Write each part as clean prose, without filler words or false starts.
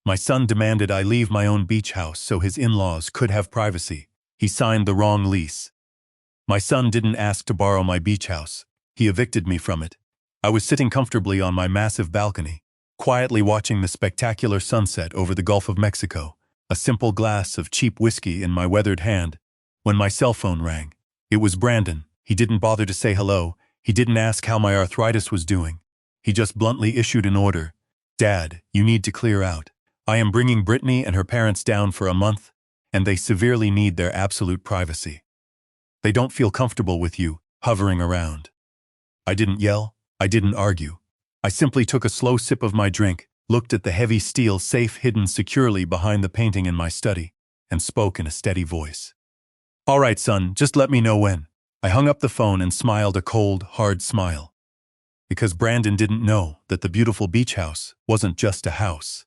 My son demanded I leave my own beach house so his in-laws could have privacy. He signed the wrong lease. My son didn't ask to borrow my beach house. He evicted me from it. I was sitting comfortably on my massive balcony, quietly watching the spectacular sunset over the Gulf of Mexico, a simple glass of cheap whiskey in my weathered hand, when my cell phone rang. It was Brandon. He didn't bother to say hello. He didn't ask how my arthritis was doing. He just bluntly issued an order. "Dad, you need to clear out. I am bringing Brittany and her parents down for a month, and they severely need their absolute privacy. They don't feel comfortable with you hovering around." I didn't yell. I didn't argue. I simply took a slow sip of my drink, looked at the heavy steel safe hidden securely behind the painting in my study, and spoke in a steady voice. "All right, son, just let me know when." I hung up the phone and smiled a cold, hard smile. Because Brandon didn't know that the beautiful beach house wasn't just a house.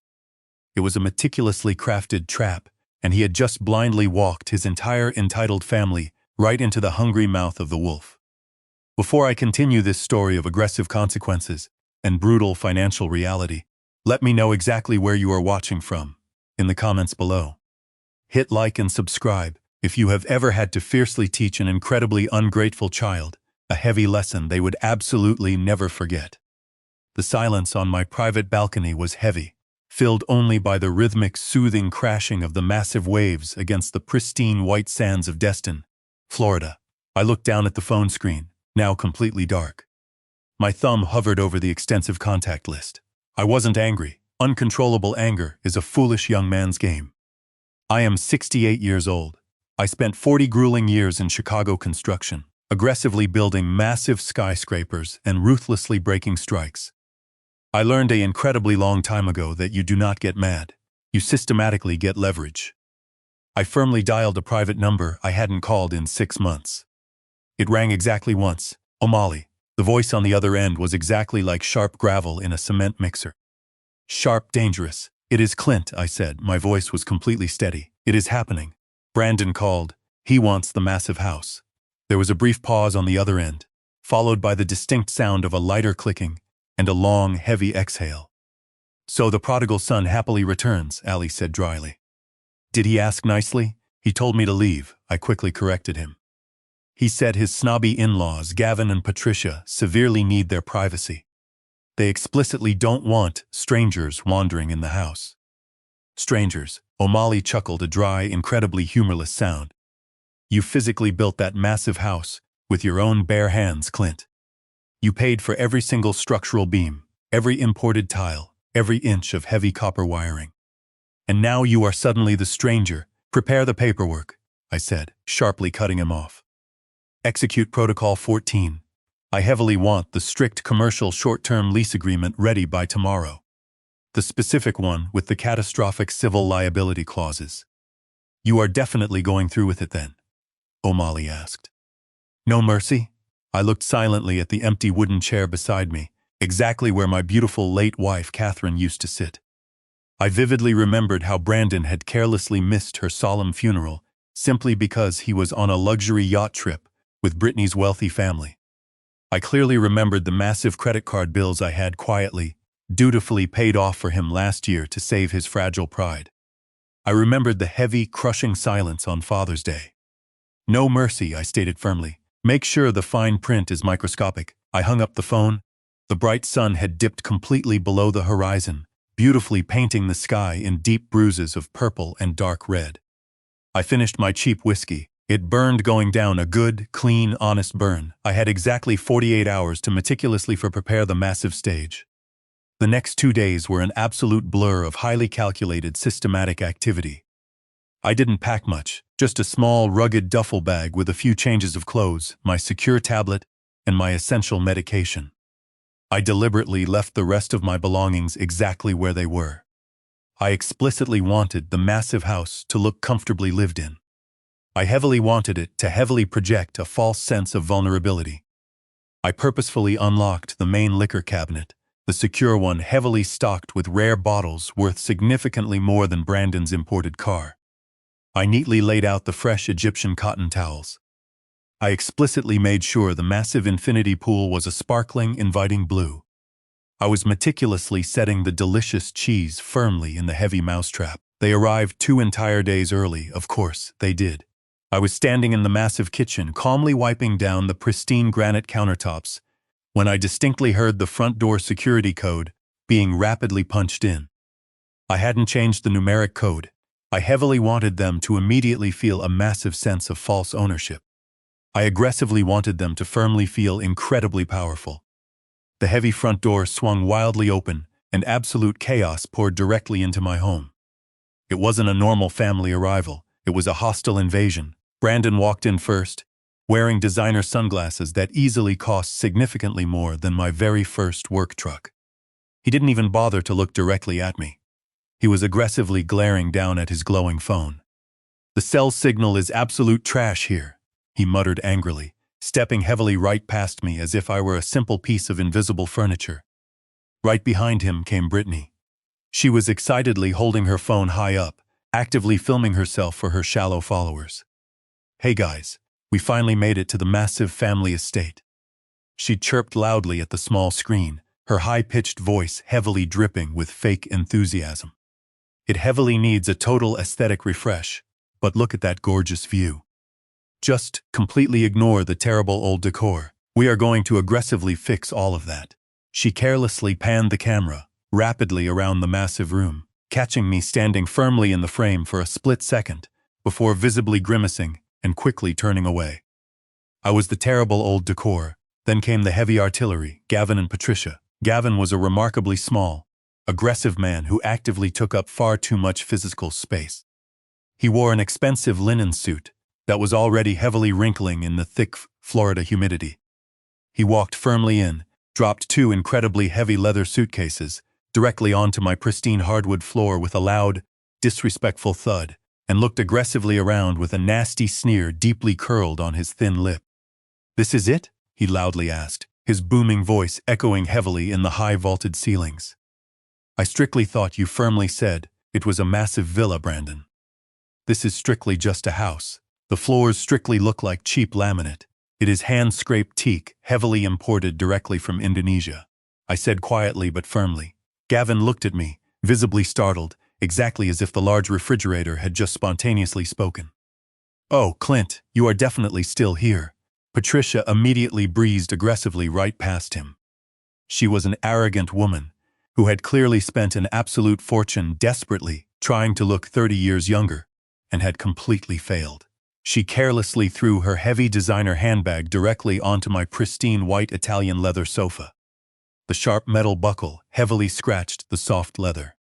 It was a meticulously crafted trap, and he had just blindly walked his entire entitled family right into the hungry mouth of the wolf. Before I continue this story of aggressive consequences and brutal financial reality, let me know exactly where you are watching from in the comments below. Hit like and subscribe if you have ever had to fiercely teach an incredibly ungrateful child a heavy lesson they would absolutely never forget. The silence on my private balcony was heavy, filled only by the rhythmic, soothing crashing of the massive waves against the pristine white sands of Destin, Florida. I looked down at the phone screen, now completely dark. My thumb hovered over the extensive contact list. I wasn't angry. Uncontrollable anger is a foolish young man's game. I am 68 years old. I spent 40 grueling years in Chicago construction, aggressively building massive skyscrapers and ruthlessly breaking strikes. I learned an incredibly long time ago that you do not get mad. You systematically get leverage. I firmly dialed a private number I hadn't called in 6 months. It rang exactly once. O'Malley. The voice on the other end was exactly like sharp gravel in a cement mixer. Sharp, dangerous. "It is Clint," I said. My voice was completely steady. "It is happening." Brandon called. "He wants the massive house." There was a brief pause on the other end, followed by the distinct sound of a lighter clicking and a long, heavy exhale. "So the prodigal son happily returns," Ali said dryly. "Did he ask nicely?" "He told me to leave," I quickly corrected him. "He said his snobby in-laws, Gavin and Patricia, severely need their privacy. They explicitly don't want strangers wandering in the house." "Strangers," O'Malley chuckled, a dry, incredibly humorless sound. "You physically built that massive house with your own bare hands, Clint. You paid for every single structural beam, every imported tile, every inch of heavy copper wiring. And now you are suddenly the stranger. Prepare the paperwork," I said, sharply cutting him off. "Execute Protocol 14. I heavily want the strict commercial short-term lease agreement ready by tomorrow. The specific one with the catastrophic civil liability clauses." "You are definitely going through with it then?" O'Malley asked. "No mercy?" I looked silently at the empty wooden chair beside me, exactly where my beautiful late wife Catherine used to sit. I vividly remembered how Brandon had carelessly missed her solemn funeral simply because he was on a luxury yacht trip with Brittany's wealthy family. I clearly remembered the massive credit card bills I had quietly, dutifully paid off for him last year to save his fragile pride. I remembered the heavy, crushing silence on Father's Day. "No mercy," I stated firmly. "Make sure the fine print is microscopic." I hung up the phone. The bright sun had dipped completely below the horizon, beautifully painting the sky in deep bruises of purple and dark red. I finished my cheap whiskey. It burned, going down a good, clean, honest burn. I had exactly 48 hours to meticulously prepare the massive stage. The next 2 days were an absolute blur of highly calculated, systematic activity. I didn't pack much, just a small, rugged duffel bag with a few changes of clothes, my secure tablet, and my essential medication. I deliberately left the rest of my belongings exactly where they were. I explicitly wanted the massive house to look comfortably lived in. I heavily wanted it to heavily project a false sense of vulnerability. I purposefully unlocked the main liquor cabinet, the secure one heavily stocked with rare bottles worth significantly more than Brandon's imported car. I neatly laid out the fresh Egyptian cotton towels. I explicitly made sure the massive infinity pool was a sparkling, inviting blue. I was meticulously setting the delicious cheese firmly in the heavy mousetrap. They arrived 2 entire days early, of course, they did. I was standing in the massive kitchen, calmly wiping down the pristine granite countertops, when I distinctly heard the front door security code being rapidly punched in. I hadn't changed the numeric code. I heavily wanted them to immediately feel a massive sense of false ownership. I aggressively wanted them to firmly feel incredibly powerful. The heavy front door swung wildly open, and absolute chaos poured directly into my home. It wasn't a normal family arrival. It was a hostile invasion. Brandon walked in first, wearing designer sunglasses that easily cost significantly more than my very first work truck. He didn't even bother to look directly at me. He was aggressively glaring down at his glowing phone. "The cell signal is absolute trash here," he muttered angrily, stepping heavily right past me as if I were a simple piece of invisible furniture. Right behind him came Brittany. She was excitedly holding her phone high up, actively filming herself for her shallow followers. "Hey guys, we finally made it to the massive family estate." She chirped loudly at the small screen, her high-pitched voice heavily dripping with fake enthusiasm. "It heavily needs a total aesthetic refresh, but look at that gorgeous view. Just completely ignore the terrible old decor. We are going to aggressively fix all of that." She carelessly panned the camera rapidly around the massive room, catching me standing firmly in the frame for a split second before visibly grimacing and quickly turning away. I was the terrible old decor, then came the heavy artillery, Gavin and Patricia. Gavin was a remarkably small, aggressive man who actively took up far too much physical space. He wore an expensive linen suit that was already heavily wrinkling in the thick Florida humidity. He walked firmly in, dropped 2 incredibly heavy leather suitcases directly onto my pristine hardwood floor with a loud, disrespectful thud, and looked aggressively around with a nasty sneer deeply curled on his thin lip. "This is it?" he loudly asked, his booming voice echoing heavily in the high vaulted ceilings. "I strictly thought you firmly said it was a massive villa, Brandon. This is strictly just a house. The floors strictly look like cheap laminate. It is hand-scraped teak, heavily imported directly from Indonesia," I said quietly but firmly. Gavin looked at me, visibly startled, exactly as if the large refrigerator had just spontaneously spoken. "Oh, Clint, you are definitely still here." Patricia immediately breezed aggressively right past him. She was an arrogant woman who had clearly spent an absolute fortune desperately trying to look 30 years younger and had completely failed. She carelessly threw her heavy designer handbag directly onto my pristine white Italian leather sofa. The sharp metal buckle heavily scratched the soft leather.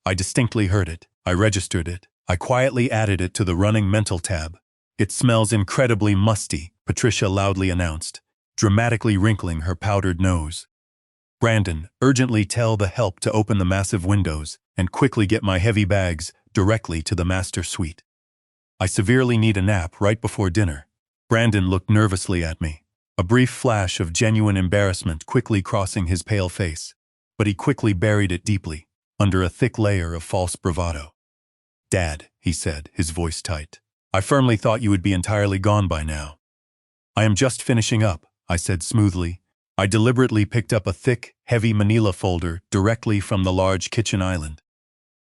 I distinctly heard it. I registered it. I quietly added it to the running mental tab. "It smells incredibly musty," Patricia loudly announced, dramatically wrinkling her powdered nose. "Brandon, urgently tell the help to open the massive windows and quickly get my heavy bags directly to the master suite. I severely need a nap right before dinner." Brandon looked nervously at me, a brief flash of genuine embarrassment quickly crossing his pale face, but he quickly buried it deeply, under a thick layer of false bravado. "Dad," he said, his voice tight, "I firmly thought you would be entirely gone by now." "I am just finishing up," I said smoothly. I deliberately picked up a thick, heavy manila folder directly from the large kitchen island.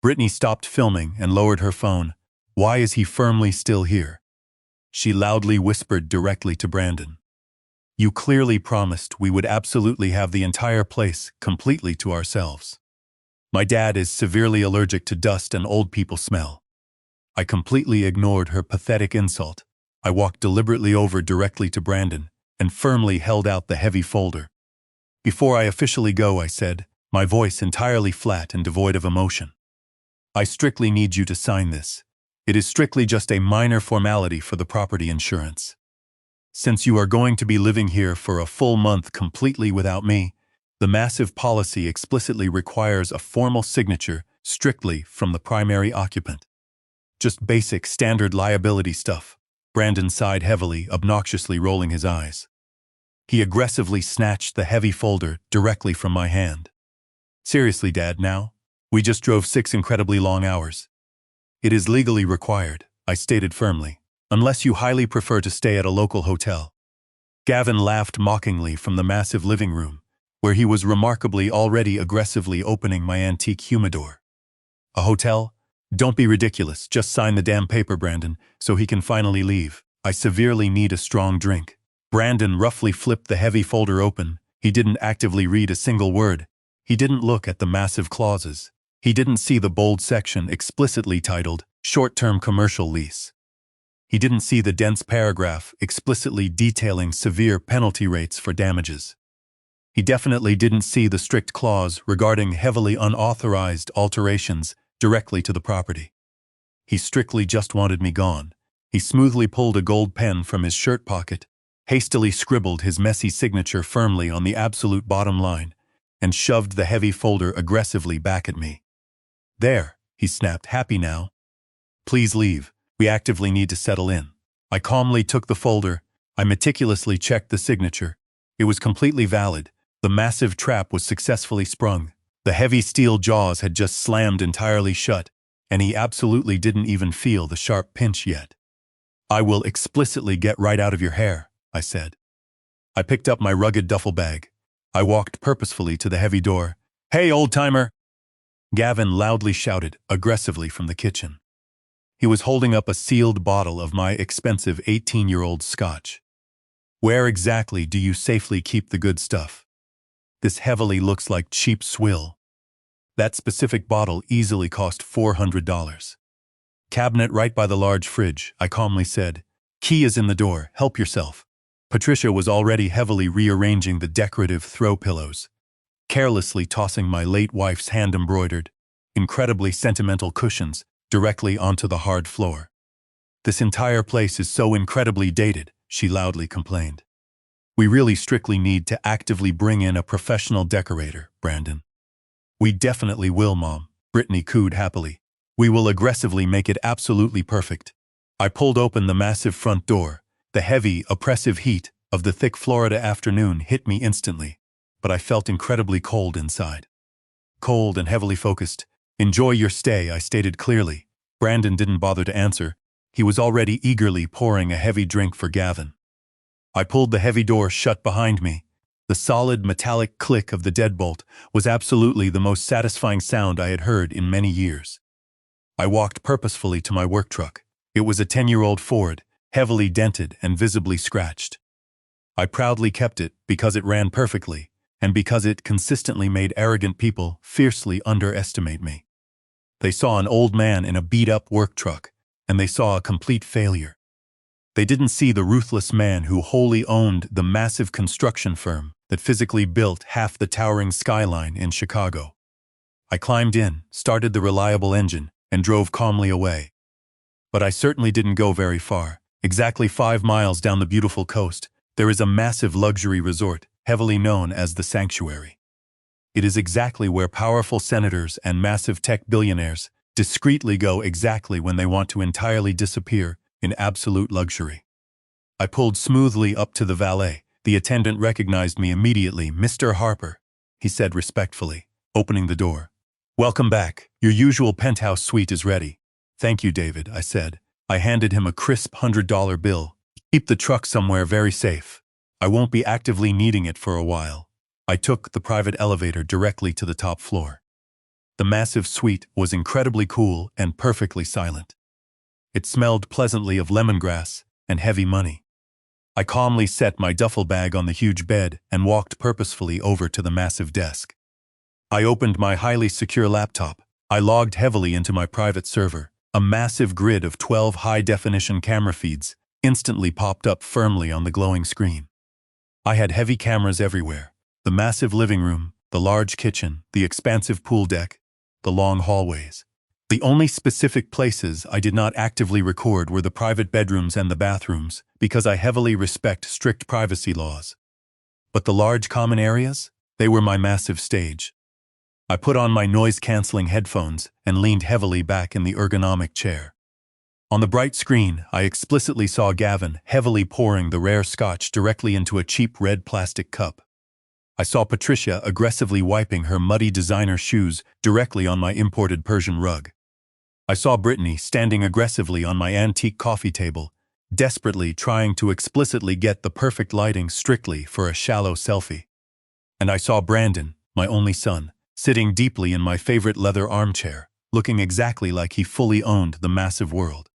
Brittany stopped filming and lowered her phone. "Why is he firmly still here?" she loudly whispered directly to Brandon. "You clearly promised we would absolutely have the entire place completely to ourselves. My dad is severely allergic to dust and old people smell." I completely ignored her pathetic insult. I walked deliberately over directly to Brandon and firmly held out the heavy folder. "Before I officially go," I said, my voice entirely flat and devoid of emotion, "I strictly need you to sign this. It is strictly just a minor formality for the property insurance. Since you are going to be living here for a full month completely without me, the massive policy explicitly requires a formal signature strictly from the primary occupant. Just basic standard liability stuff." Brandon sighed heavily, obnoxiously rolling his eyes. He aggressively snatched the heavy folder directly from my hand. "Seriously, Dad, now? We just drove 6 incredibly long hours. It is legally required," I stated firmly, "unless you highly prefer to stay at a local hotel." Gavin laughed mockingly from the massive living room, where he was remarkably already aggressively opening my antique humidor. A hotel? Don't be ridiculous, just sign the damn paper, Brandon, so he can finally leave. I severely need a strong drink. Brandon roughly flipped the heavy folder open. He didn't actively read a single word. He didn't look at the massive clauses. He didn't see the bold section explicitly titled, Short-Term Commercial Lease. He didn't see the dense paragraph explicitly detailing severe penalty rates for damages. He definitely didn't see the strict clause regarding heavily unauthorized alterations directly to the property. He strictly just wanted me gone. He smoothly pulled a gold pen from his shirt pocket, hastily scribbled his messy signature firmly on the absolute bottom line, and shoved the heavy folder aggressively back at me. There, he snapped, happy now? Please leave. We actively need to settle in. I calmly took the folder. I meticulously checked the signature. It was completely valid. The massive trap was successfully sprung. The heavy steel jaws had just slammed entirely shut, and he absolutely didn't even feel the sharp pinch yet. I will explicitly get right out of your hair, I said. I picked up my rugged duffel bag. I walked purposefully to the heavy door. Hey, old-timer! Gavin loudly shouted, aggressively from the kitchen. He was holding up a sealed bottle of my expensive 18-year-old scotch. Where exactly do you safely keep the good stuff? This heavily looks like cheap swill. That specific bottle easily cost $400. Cabinet right by the large fridge, I calmly said. Key is in the door, help yourself. Patricia was already heavily rearranging the decorative throw pillows, carelessly tossing my late wife's hand-embroidered, incredibly sentimental cushions directly onto the hard floor. This entire place is so incredibly dated, she loudly complained. We really strictly need to actively bring in a professional decorator, Brandon. We definitely will, Mom, Brittany cooed happily. We will aggressively make it absolutely perfect. I pulled open the massive front door. The heavy, oppressive heat of the thick Florida afternoon hit me instantly, but I felt incredibly cold inside. Cold and heavily focused. Enjoy your stay, I stated clearly. Brandon didn't bother to answer. He was already eagerly pouring a heavy drink for Gavin. I pulled the heavy door shut behind me. The solid metallic click of the deadbolt was absolutely the most satisfying sound I had heard in many years. I walked purposefully to my work truck. It was a 10-year-old Ford, heavily dented and visibly scratched. I proudly kept it because it ran perfectly, and because it consistently made arrogant people fiercely underestimate me. They saw an old man in a beat-up work truck, and they saw a complete failure. They didn't see the ruthless man who wholly owned the massive construction firm that physically built half the towering skyline in Chicago. I climbed in, started the reliable engine, and drove calmly away. But I certainly didn't go very far. Exactly 5 miles down the beautiful coast, there is a massive luxury resort, heavily known as the Sanctuary. It is exactly where powerful senators and massive tech billionaires discreetly go exactly when they want to entirely disappear in absolute luxury. I pulled smoothly up to the valet. The attendant recognized me immediately. Mr. Harper, he said respectfully, opening the door. Welcome back. Your usual penthouse suite is ready. Thank you, David, I said. I handed him a crisp $100 bill. Keep the truck somewhere very safe. I won't be actively needing it for a while. I took the private elevator directly to the top floor. The massive suite was incredibly cool and perfectly silent. It smelled pleasantly of lemongrass and heavy money. I calmly set my duffel bag on the huge bed and walked purposefully over to the massive desk. I opened my highly secure laptop. I logged heavily into my private server. A massive grid of 12 high-definition camera feeds instantly popped up firmly on the glowing screen. I had heavy cameras everywhere. The massive living room, the large kitchen, the expansive pool deck, the long hallways. The only specific places I did not actively record were the private bedrooms and the bathrooms, because I heavily respect strict privacy laws. But the large common areas? They were my massive stage. I put on my noise-canceling headphones and leaned heavily back in the ergonomic chair. On the bright screen, I explicitly saw Gavin heavily pouring the rare scotch directly into a cheap red plastic cup. I saw Patricia aggressively wiping her muddy designer shoes directly on my imported Persian rug. I saw Brittany standing aggressively on my antique coffee table, desperately trying to explicitly get the perfect lighting strictly for a shallow selfie. And I saw Brandon, my only son, sitting deeply in my favorite leather armchair, looking exactly like he fully owned the massive world.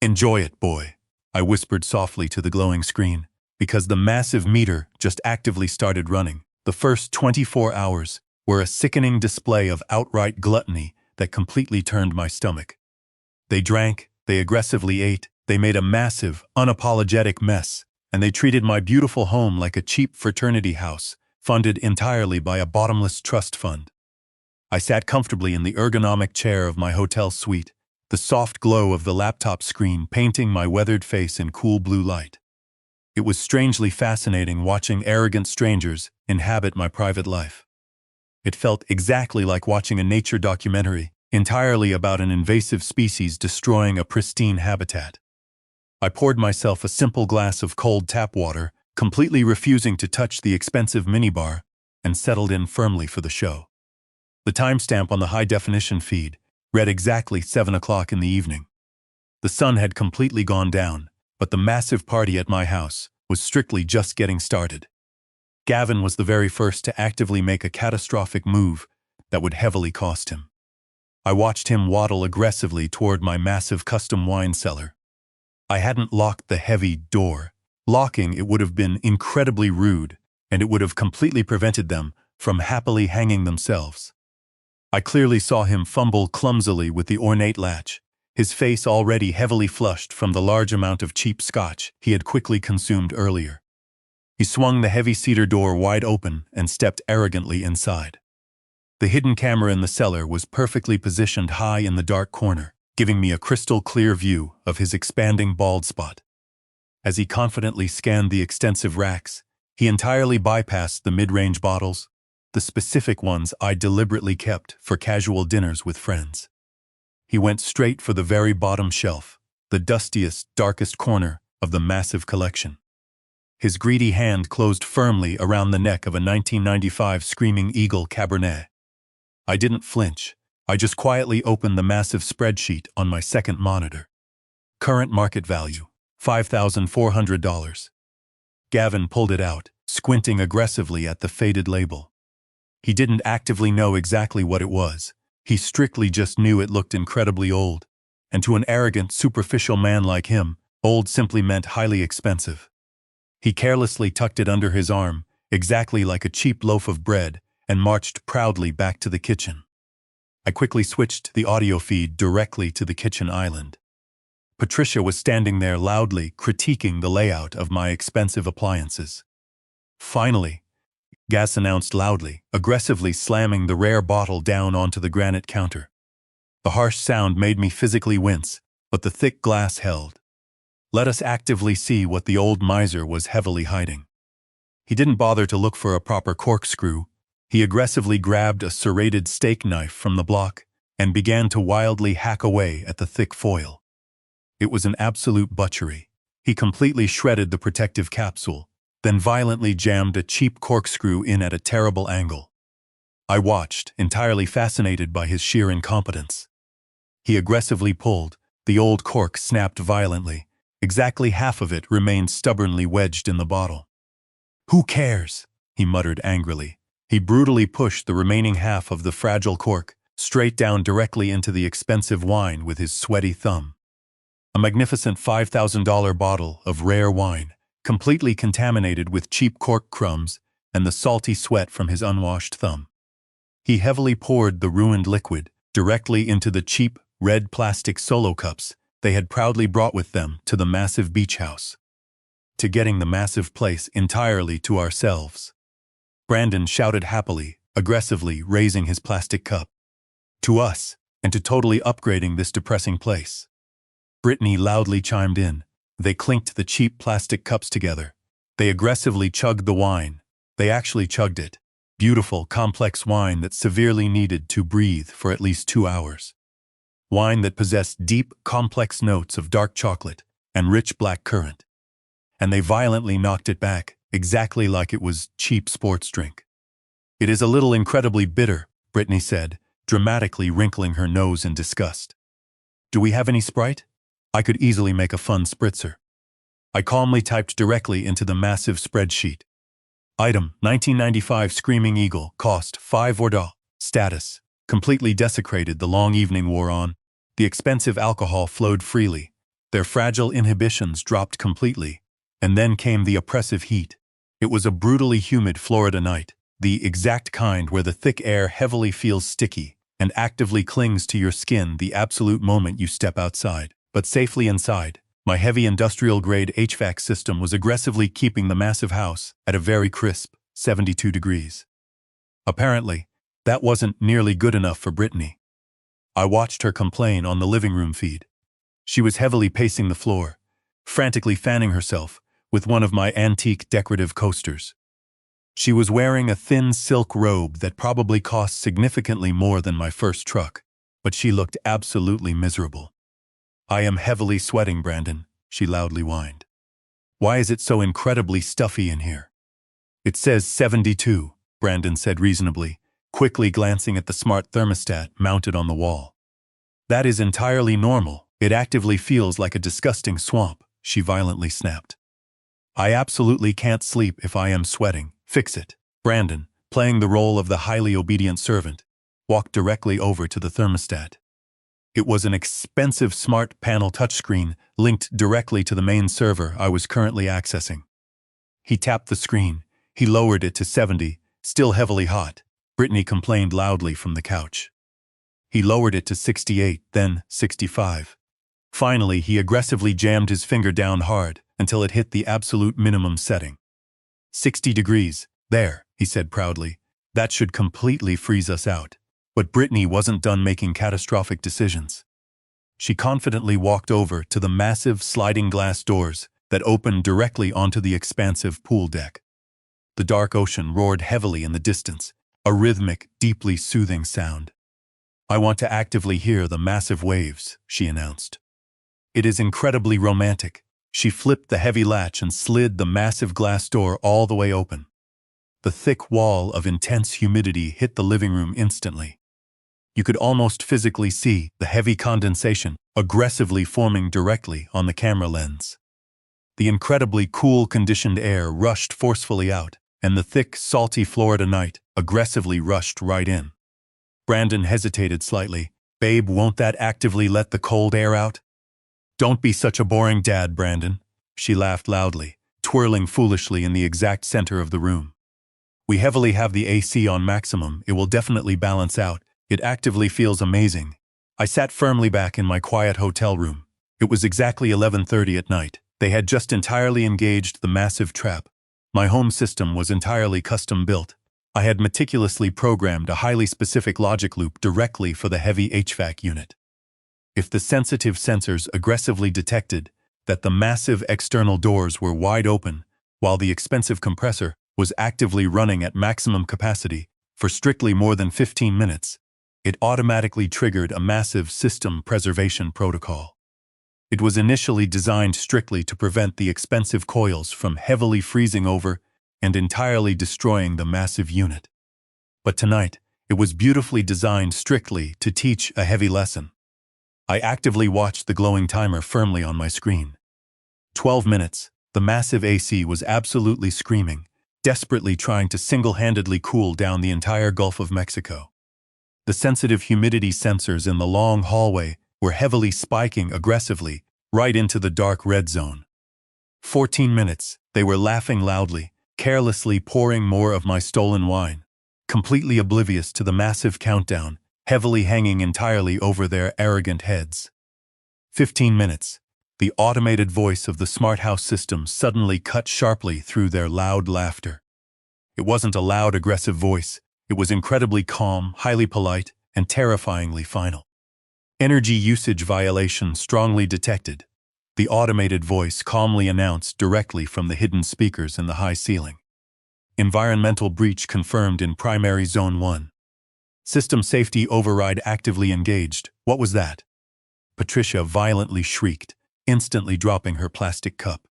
"Enjoy it, boy," I whispered softly to the glowing screen, because the massive meter just actively started running. The first 24 hours were a sickening display of outright gluttony that completely turned my stomach. They drank, they aggressively ate, they made a massive, unapologetic mess, and they treated my beautiful home like a cheap fraternity house, funded entirely by a bottomless trust fund. I sat comfortably in the ergonomic chair of my hotel suite, the soft glow of the laptop screen painting my weathered face in cool blue light. It was strangely fascinating watching arrogant strangers inhabit my private life. It felt exactly like watching a nature documentary, entirely about an invasive species destroying a pristine habitat. I poured myself a simple glass of cold tap water, completely refusing to touch the expensive minibar, and settled in firmly for the show. The timestamp on the high-definition feed read exactly 7 o'clock in the evening. The sun had completely gone down, but the massive party at my house was strictly just getting started. Gavin was the very first to actively make a catastrophic move that would heavily cost him. I watched him waddle aggressively toward my massive custom wine cellar. I hadn't locked the heavy door. Locking it would have been incredibly rude, and it would have completely prevented them from happily hanging themselves. I clearly saw him fumble clumsily with the ornate latch, his face already heavily flushed from the large amount of cheap scotch he had quickly consumed earlier. He swung the heavy cedar door wide open and stepped arrogantly inside. The hidden camera in the cellar was perfectly positioned high in the dark corner, giving me a crystal-clear view of his expanding bald spot. As he confidently scanned the extensive racks, he entirely bypassed the mid-range bottles, the specific ones I deliberately kept for casual dinners with friends. He went straight for the very bottom shelf, the dustiest, darkest corner of the massive collection. His greedy hand closed firmly around the neck of a 1995 Screaming Eagle Cabernet. I didn't flinch. I just quietly opened the massive spreadsheet on my second monitor. Current market value, $5,400. Gavin pulled it out, squinting aggressively at the faded label. He didn't actively know exactly what it was. He strictly just knew it looked incredibly old. And to an arrogant, superficial man like him, old simply meant highly expensive. He carelessly tucked it under his arm, exactly like a cheap loaf of bread, and marched proudly back to the kitchen. I quickly switched the audio feed directly to the kitchen island. Patricia was standing there loudly critiquing the layout of my expensive appliances. "Finally," Gas announced loudly, aggressively slamming the rare bottle down onto the granite counter. The harsh sound made me physically wince, but the thick glass held. Let us actively see what the old miser was heavily hiding. He didn't bother to look for a proper corkscrew. He aggressively grabbed a serrated steak knife from the block and began to wildly hack away at the thick foil. It was an absolute butchery. He completely shredded the protective capsule, then violently jammed a cheap corkscrew in at a terrible angle. I watched, entirely fascinated by his sheer incompetence. He aggressively pulled. The old cork snapped violently. Exactly half of it remained stubbornly wedged in the bottle. "Who cares?" he muttered angrily. He brutally pushed the remaining half of the fragile cork straight down directly into the expensive wine with his sweaty thumb. A magnificent $5,000 bottle of rare wine, completely contaminated with cheap cork crumbs and the salty sweat from his unwashed thumb. He heavily poured the ruined liquid directly into the cheap, red plastic solo cups they had proudly brought with them to the massive beach house. To getting the massive place entirely to ourselves. Brandon shouted happily, aggressively raising his plastic cup. To us, and to totally upgrading this depressing place. Brittany loudly chimed in. They clinked the cheap plastic cups together. They aggressively chugged the wine. They actually chugged it. Beautiful, complex wine that severely needed to breathe for at least 2 hours. Wine that possessed deep, complex notes of dark chocolate and rich black currant. And they violently knocked it back, exactly like it was cheap sports drink. "It is a little incredibly bitter," Brittany said, dramatically wrinkling her nose in disgust. "Do we have any Sprite? I could easily make a fun spritzer." I calmly typed directly into the massive spreadsheet. Item, 1995 Screaming Eagle, cost, 5 orda. Status, completely desecrated. The long evening wore on. The expensive alcohol flowed freely. Their fragile inhibitions dropped completely. And then came the oppressive heat. It was a brutally humid Florida night, the exact kind where the thick air heavily feels sticky and actively clings to your skin the absolute moment you step outside. But safely inside, my heavy industrial-grade HVAC system was aggressively keeping the massive house at a very crisp 72 degrees. Apparently, that wasn't nearly good enough for Brittany. I watched her complain on the living room feed. She was heavily pacing the floor, frantically fanning herself with one of my antique decorative coasters. She was wearing a thin silk robe that probably cost significantly more than my first truck, but she looked absolutely miserable. "I am heavily sweating, Brandon," she loudly whined. "Why is it so incredibly stuffy in here?" "It says 72, Brandon said reasonably, quickly glancing at the smart thermostat mounted on the wall. "That is entirely normal. It actively feels like a disgusting swamp," she violently snapped. "I absolutely can't sleep if I am sweating. Fix it." Brandon, playing the role of the highly obedient servant, walked directly over to the thermostat. It was an expensive smart panel touchscreen linked directly to the main server I was currently accessing. He tapped the screen. He lowered it to 70, still heavily hot. Brittany complained loudly from the couch. He lowered it to 68, then 65. Finally, he aggressively jammed his finger down hard until it hit the absolute minimum setting. 60 degrees, there, he said proudly. That should completely freeze us out. But Brittany wasn't done making catastrophic decisions. She confidently walked over to the massive sliding glass doors that opened directly onto the expansive pool deck. The dark ocean roared heavily in the distance, a rhythmic, deeply soothing sound. "I want to actively hear the massive waves," she announced. "It is incredibly romantic." She flipped the heavy latch and slid the massive glass door all the way open. The thick wall of intense humidity hit the living room instantly. You could almost physically see the heavy condensation aggressively forming directly on the camera lens. The incredibly cool conditioned air rushed forcefully out, and the thick, salty Florida night aggressively rushed right in. Brandon hesitated slightly. "Babe, won't that actively let the cold air out?" "Don't be such a boring dad, Brandon," she laughed loudly, twirling foolishly in the exact center of the room. "We heavily have the AC on maximum. It will definitely balance out. It actively feels amazing." I sat firmly back in my quiet hotel room. It was exactly 11:30 at night. They had just entirely engaged the massive trap. My home system was entirely custom built. I had meticulously programmed a highly specific logic loop directly for the heavy HVAC unit. If the sensitive sensors aggressively detected that the massive external doors were wide open while the expensive compressor was actively running at maximum capacity for strictly more than 15 minutes, it automatically triggered a massive system preservation protocol. It was initially designed strictly to prevent the expensive coils from heavily freezing over and entirely destroying the massive unit. But tonight, it was beautifully designed strictly to teach a heavy lesson. I actively watched the glowing timer firmly on my screen. 12 minutes, the massive AC was absolutely screaming, desperately trying to single-handedly cool down the entire Gulf of Mexico. The sensitive humidity sensors in the long hallway were heavily spiking aggressively right into the dark red zone. 14 minutes, they were laughing loudly, carelessly pouring more of my stolen wine, completely oblivious to the massive countdown, heavily hanging entirely over their arrogant heads. 15 minutes, the automated voice of the smart house system suddenly cut sharply through their loud laughter. It wasn't a loud, aggressive voice. It was incredibly calm, highly polite, and terrifyingly final. "Energy usage violation strongly detected," the automated voice calmly announced directly from the hidden speakers in the high ceiling. "Environmental breach confirmed in primary zone 1. System safety override actively engaged." What was that? Patricia violently shrieked, instantly dropping her plastic cup.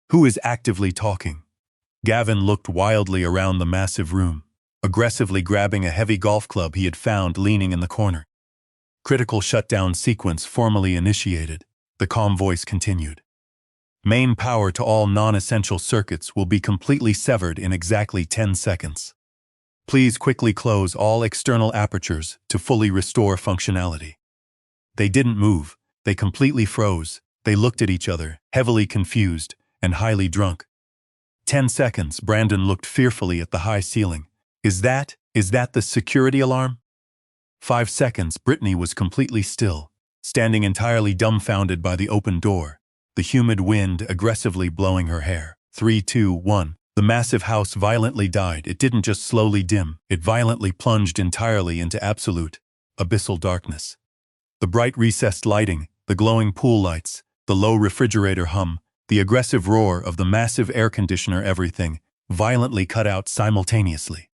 "Who is actively talking?" Gavin looked wildly around the massive room, aggressively grabbing a heavy golf club he had found leaning in the corner. "Critical shutdown sequence formally initiated," the calm voice continued. Main power to all non-essential circuits will be completely severed in exactly 10 seconds. Please quickly close all external apertures to fully restore functionality. They didn't move. They completely froze. They looked at each other, heavily confused and highly drunk. 10 seconds, Brandon looked fearfully at the high ceiling. Is that the security alarm? 5 seconds, Brittany was completely still, standing entirely dumbfounded by the open door, the humid wind aggressively blowing her hair. 3, 2, 1. The massive house violently died. It didn't just slowly dim, it violently plunged entirely into absolute, abyssal darkness. The bright recessed lighting, the glowing pool lights, the low refrigerator hum, the aggressive roar of the massive air conditioner, everything violently cut out simultaneously.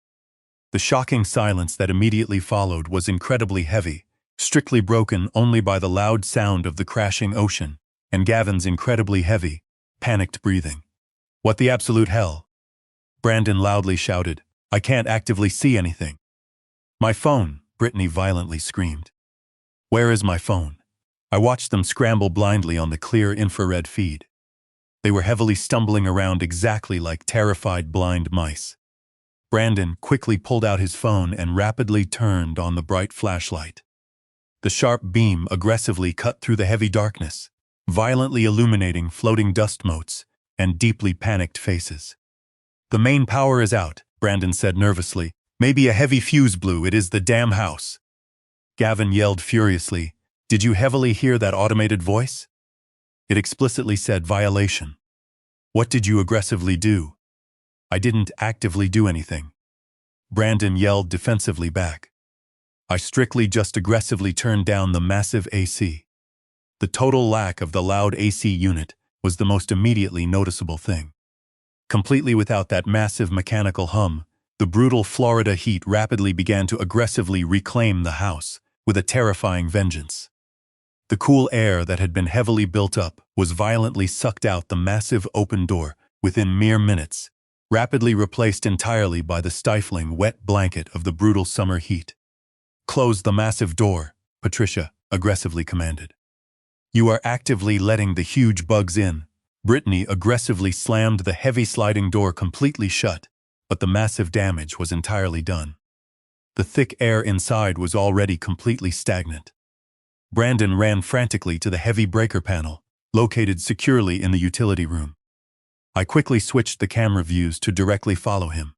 The shocking silence that immediately followed was incredibly heavy, strictly broken only by the loud sound of the crashing ocean and Gavin's incredibly heavy, panicked breathing. What the absolute hell? Brandon loudly shouted. I can't actively see anything. My phone, Brittany violently screamed. Where is my phone? I watched them scramble blindly on the clear infrared feed. They were heavily stumbling around exactly like terrified blind mice. Brandon quickly pulled out his phone and rapidly turned on the bright flashlight. The sharp beam aggressively cut through the heavy darkness, violently illuminating floating dust motes and deeply panicked faces. The main power is out, Brandon said nervously. Maybe a heavy fuse blew. It is the damn house. Gavin yelled furiously. Did you heavily hear that automated voice? It explicitly said violation. What did you aggressively do? I didn't actively do anything. Brandon yelled defensively back. I strictly just aggressively turned down the massive AC. The total lack of the loud AC unit was the most immediately noticeable thing. Completely without that massive mechanical hum, the brutal Florida heat rapidly began to aggressively reclaim the house with a terrifying vengeance. The cool air that had been heavily built up was violently sucked out the massive open door within mere minutes, rapidly replaced entirely by the stifling wet blanket of the brutal summer heat. Close the massive door, Patricia aggressively commanded. You are actively letting the huge bugs in. Brittany aggressively slammed the heavy sliding door completely shut, but the massive damage was entirely done. The thick air inside was already completely stagnant. Brandon ran frantically to the heavy breaker panel, located securely in the utility room. I quickly switched the camera views to directly follow him.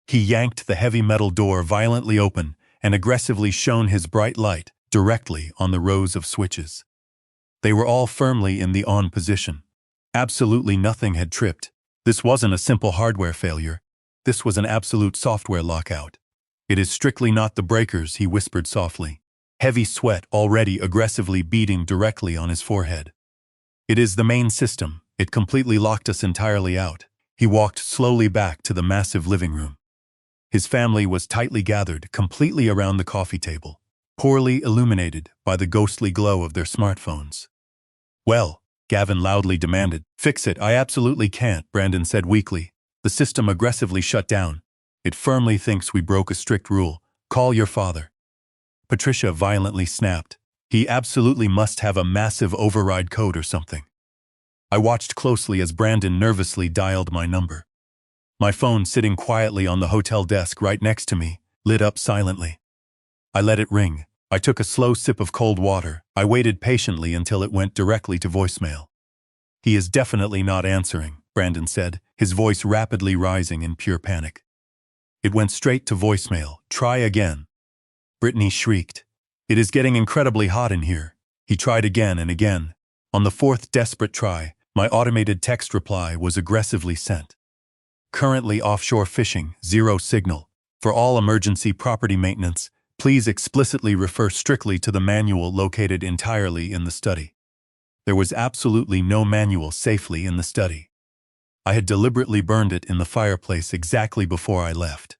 He yanked the heavy metal door violently open and aggressively shone his bright light directly on the rows of switches. They were all firmly in the on position. Absolutely nothing had tripped. This wasn't a simple hardware failure. This was an absolute software lockout. It is strictly not the breakers, he whispered softly, heavy sweat already aggressively beating directly on his forehead. It is the main system. It completely locked us entirely out. He walked slowly back to the massive living room. His family was tightly gathered, completely around the coffee table, poorly illuminated by the ghostly glow of their smartphones. Well, Gavin loudly demanded. Fix it. I absolutely can't, Brandon said weakly. The system aggressively shut down. It firmly thinks we broke a strict rule. Call your father. Patricia violently snapped. He absolutely must have a massive override code or something. I watched closely as Brandon nervously dialed my number. My phone, sitting quietly on the hotel desk right next to me, lit up silently. I let it ring. I took a slow sip of cold water. I waited patiently until it went directly to voicemail. He is definitely not answering, Brandon said, his voice rapidly rising in pure panic. It went straight to voicemail. Try again. Brittany shrieked. It is getting incredibly hot in here. He tried again and again. On the fourth desperate try, my automated text reply was aggressively sent. Currently offshore fishing, 0 signal. For all emergency property maintenance, please explicitly refer strictly to the manual located entirely in the study. There was absolutely no manual safely in the study. I had deliberately burned it in the fireplace exactly before I left.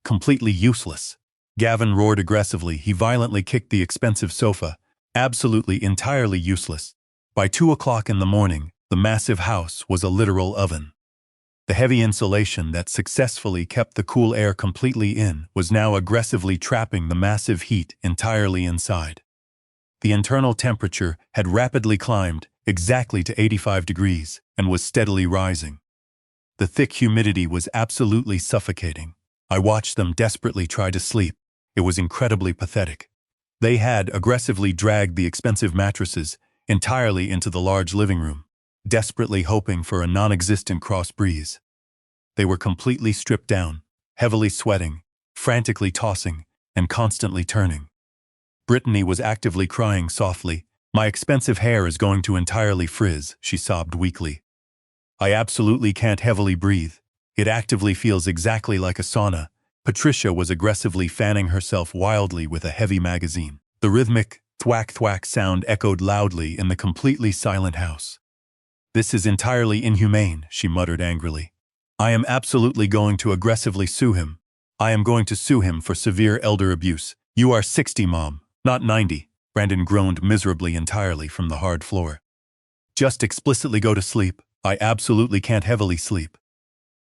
Completely useless. Gavin roared aggressively. He violently kicked the expensive sofa. Absolutely entirely useless. By 2 o'clock in the morning, the massive house was a literal oven. The heavy insulation that successfully kept the cool air completely in was now aggressively trapping the massive heat entirely inside. The internal temperature had rapidly climbed, exactly to 85 degrees, and was steadily rising. The thick humidity was absolutely suffocating. I watched them desperately try to sleep. It was incredibly pathetic. They had aggressively dragged the expensive mattresses entirely into the large living room, desperately hoping for a non-existent cross breeze. They were completely stripped down, heavily sweating, frantically tossing, and constantly turning. Brittany was actively crying softly. "My expensive hair is going to entirely frizz," she sobbed weakly. "I absolutely can't heavily breathe. It actively feels exactly like a sauna." Patricia was aggressively fanning herself wildly with a heavy magazine. The rhythmic thwack-thwack sound echoed loudly in the completely silent house. "This is entirely inhumane," she muttered angrily. "I am absolutely going to aggressively sue him. I am going to sue him for severe elder abuse." "You are 60, Mom, not 90, Brandon groaned miserably entirely from the hard floor. "Just explicitly go to sleep." "I absolutely can't heavily sleep,"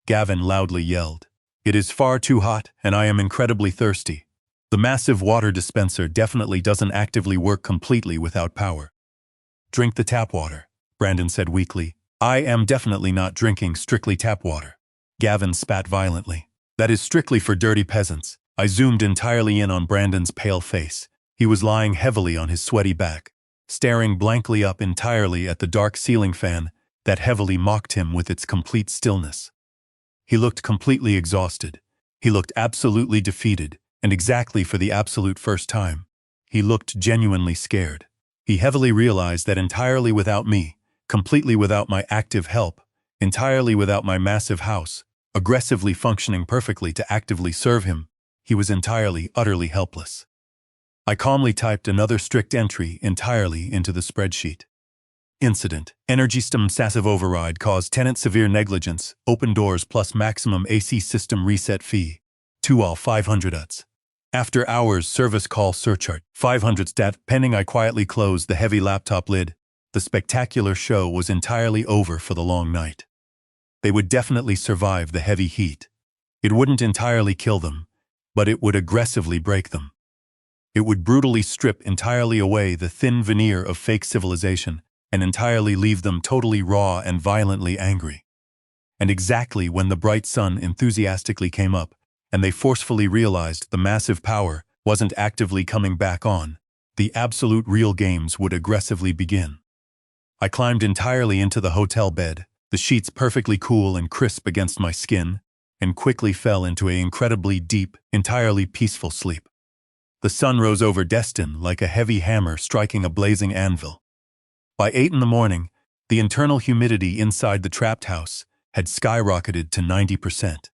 Gavin loudly yelled. "It is far too hot, and I am incredibly thirsty. The massive water dispenser definitely doesn't actively work completely without power." "Drink the tap water," Brandon said weakly. "I am definitely not drinking strictly tap water." Gavin spat violently. "That is strictly for dirty peasants." I zoomed entirely in on Brandon's pale face. He was lying heavily on his sweaty back, staring blankly up entirely at the dark ceiling fan that heavily mocked him with its complete stillness. He looked completely exhausted. He looked absolutely defeated, and exactly for the absolute first time, he looked genuinely scared. He heavily realized that entirely without me, completely without my active help, entirely without my massive house, aggressively functioning perfectly to actively serve him, he was entirely, utterly helpless. I calmly typed another strict entry entirely into the spreadsheet. Incident: Energy system massive override caused tenant severe negligence, open doors plus maximum AC system reset fee. 2 all 500 UTs. After hours service call surcharge. 500 stat pending. I quietly closed the heavy laptop lid. The spectacular show was entirely over for the long night. They would definitely survive the heavy heat. It wouldn't entirely kill them, but it would aggressively break them. It would brutally strip entirely away the thin veneer of fake civilization and entirely leave them totally raw and violently angry. And exactly when the bright sun enthusiastically came up, and they forcefully realized the massive power wasn't actively coming back on, the absolute real games would aggressively begin. I climbed entirely into the hotel bed, the sheets perfectly cool and crisp against my skin, and quickly fell into an incredibly deep, entirely peaceful sleep. The sun rose over Destin like a heavy hammer striking a blazing anvil. By 8 in the morning, the internal humidity inside the trapped house had skyrocketed to 90%.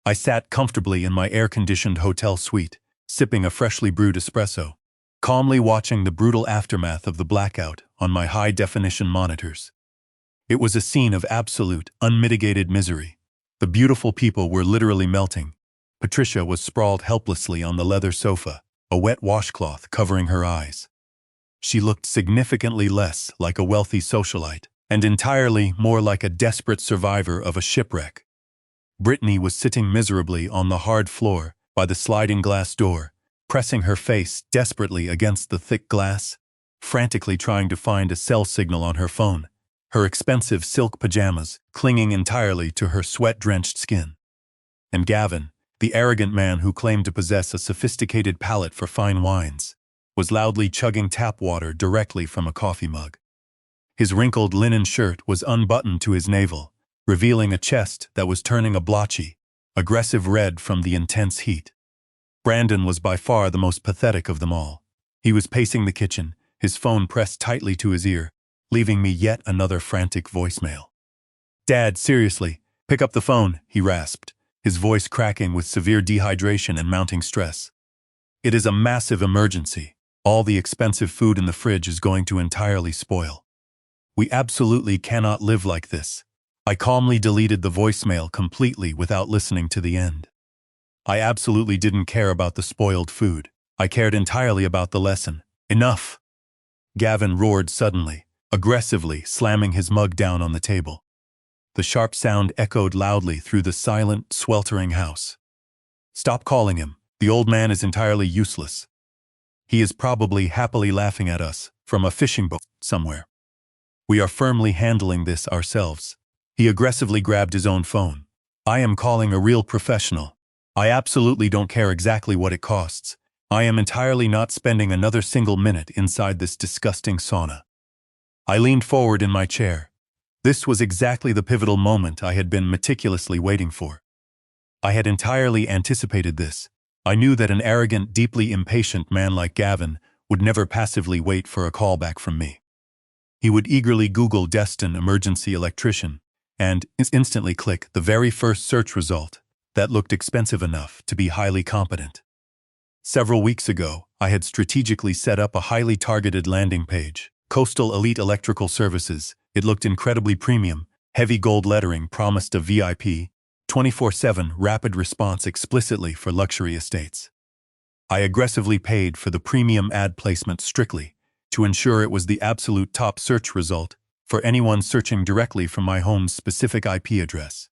I sat comfortably in my air-conditioned hotel suite, sipping a freshly brewed espresso, calmly watching the brutal aftermath of the blackout on my high-definition monitors. It was a scene of absolute, unmitigated misery. The beautiful people were literally melting. Patricia was sprawled helplessly on the leather sofa, a wet washcloth covering her eyes. She looked significantly less like a wealthy socialite, and entirely more like a desperate survivor of a shipwreck. Brittany was sitting miserably on the hard floor by the sliding glass door, pressing her face desperately against the thick glass, frantically trying to find a cell signal on her phone, her expensive silk pajamas clinging entirely to her sweat-drenched skin. And Gavin, the arrogant man who claimed to possess a sophisticated palate for fine wines, was loudly chugging tap water directly from a coffee mug. His wrinkled linen shirt was unbuttoned to his navel, revealing a chest that was turning a blotchy, aggressive red from the intense heat. Brandon was by far the most pathetic of them all. He was pacing the kitchen, his phone pressed tightly to his ear, leaving me yet another frantic voicemail. "Dad, seriously, pick up the phone," he rasped, his voice cracking with severe dehydration and mounting stress. "It is a massive emergency. All the expensive food in the fridge is going to entirely spoil. We absolutely cannot live like this." I calmly deleted the voicemail completely without listening to the end. I absolutely didn't care about the spoiled food. I cared entirely about the lesson. "Enough!" Gavin roared suddenly, aggressively slamming his mug down on the table. The sharp sound echoed loudly through the silent, sweltering house. "Stop calling him. The old man is entirely useless. He is probably happily laughing at us from a fishing boat somewhere." We are firmly handling this ourselves. He aggressively grabbed his own phone. I am calling a real professional. I absolutely don't care exactly what it costs. I am entirely not spending another single minute inside this disgusting sauna. I leaned forward in my chair. This was exactly the pivotal moment I had been meticulously waiting for. I had entirely anticipated this. I knew that an arrogant, deeply impatient man like Gavin would never passively wait for a call back from me. He would eagerly Google Destin emergency electrician and instantly click the very first search result that looked expensive enough to be highly competent. Several weeks ago, I had strategically set up a highly targeted landing page. Coastal Elite Electrical Services. It looked incredibly premium. Heavy gold lettering promised a VIP, 24/7 rapid response explicitly for luxury estates. I aggressively paid for the premium ad placement strictly to ensure it was the absolute top search result for anyone searching directly from my home's specific IP address.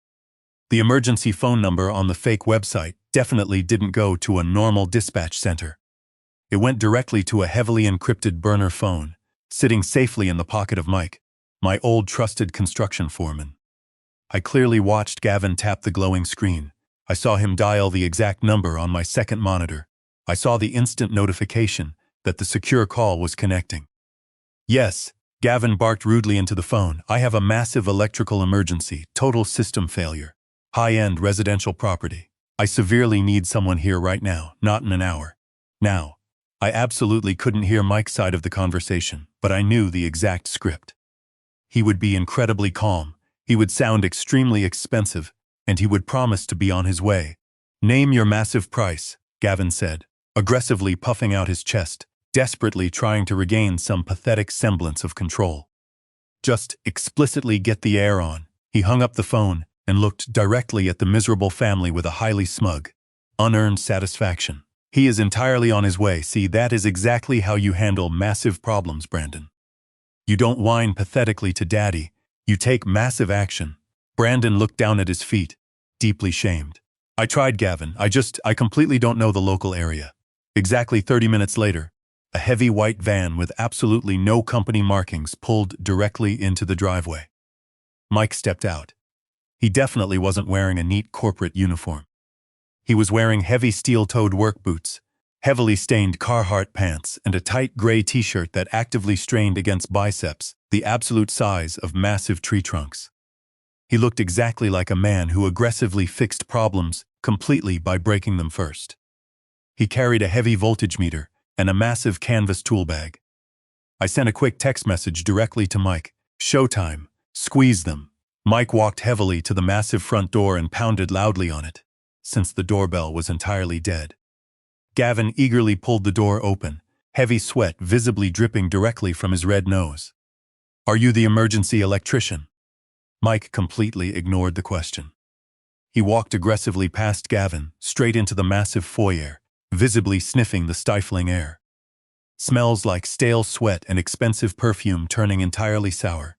The emergency phone number on the fake website definitely didn't go to a normal dispatch center. It went directly to a heavily encrypted burner phone, sitting safely in the pocket of Mike, my old trusted construction foreman. I clearly watched Gavin tap the glowing screen. I saw him dial the exact number on my second monitor. I saw the instant notification that the secure call was connecting. Yes, Gavin barked rudely into the phone. I have a massive electrical emergency, total system failure. High-end residential property. I severely need someone here right now, not in an hour. Now. I absolutely couldn't hear Mike's side of the conversation, but I knew the exact script. He would be incredibly calm, he would sound extremely expensive, and he would promise to be on his way. Name your massive price, Gavin said, aggressively puffing out his chest, desperately trying to regain some pathetic semblance of control. Just explicitly get the air on. He hung up the phone and looked directly at the miserable family with a highly smug, unearned satisfaction. He is entirely on his way. See, that is exactly how you handle massive problems, Brandon. You don't whine pathetically to Daddy. You take massive action. Brandon looked down at his feet, deeply shamed. I tried, Gavin. I completely don't know the local area. Exactly 30 minutes later, a heavy white van with absolutely no company markings pulled directly into the driveway. Mike stepped out. He definitely wasn't wearing a neat corporate uniform. He was wearing heavy steel-toed work boots, heavily stained Carhartt pants, and a tight gray t-shirt that actively strained against biceps, the absolute size of massive tree trunks. He looked exactly like a man who aggressively fixed problems completely by breaking them first. He carried a heavy voltage meter and a massive canvas tool bag. I sent a quick text message directly to Mike. Showtime. Squeeze them. Mike walked heavily to the massive front door and pounded loudly on it, since the doorbell was entirely dead. Gavin eagerly pulled the door open, heavy sweat visibly dripping directly from his red nose. Are you the emergency electrician? Mike completely ignored the question. He walked aggressively past Gavin, straight into the massive foyer, visibly sniffing the stifling air. Smells like stale sweat and expensive perfume turning entirely sour.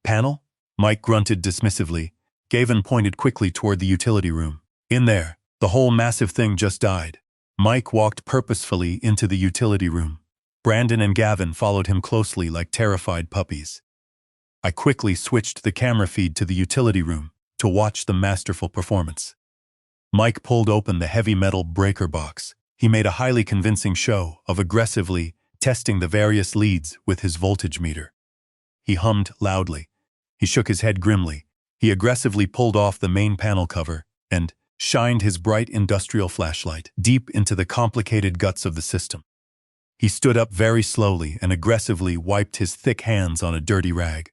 Panel? Mike grunted dismissively. Gavin pointed quickly toward the utility room. In there, the whole massive thing just died. Mike walked purposefully into the utility room. Brandon and Gavin followed him closely like terrified puppies. I quickly switched the camera feed to the utility room to watch the masterful performance. Mike pulled open the heavy metal breaker box. He made a highly convincing show of aggressively testing the various leads with his voltage meter. He hummed loudly. He shook his head grimly. He aggressively pulled off the main panel cover and shined his bright industrial flashlight deep into the complicated guts of the system. He stood up very slowly and aggressively wiped his thick hands on a dirty rag.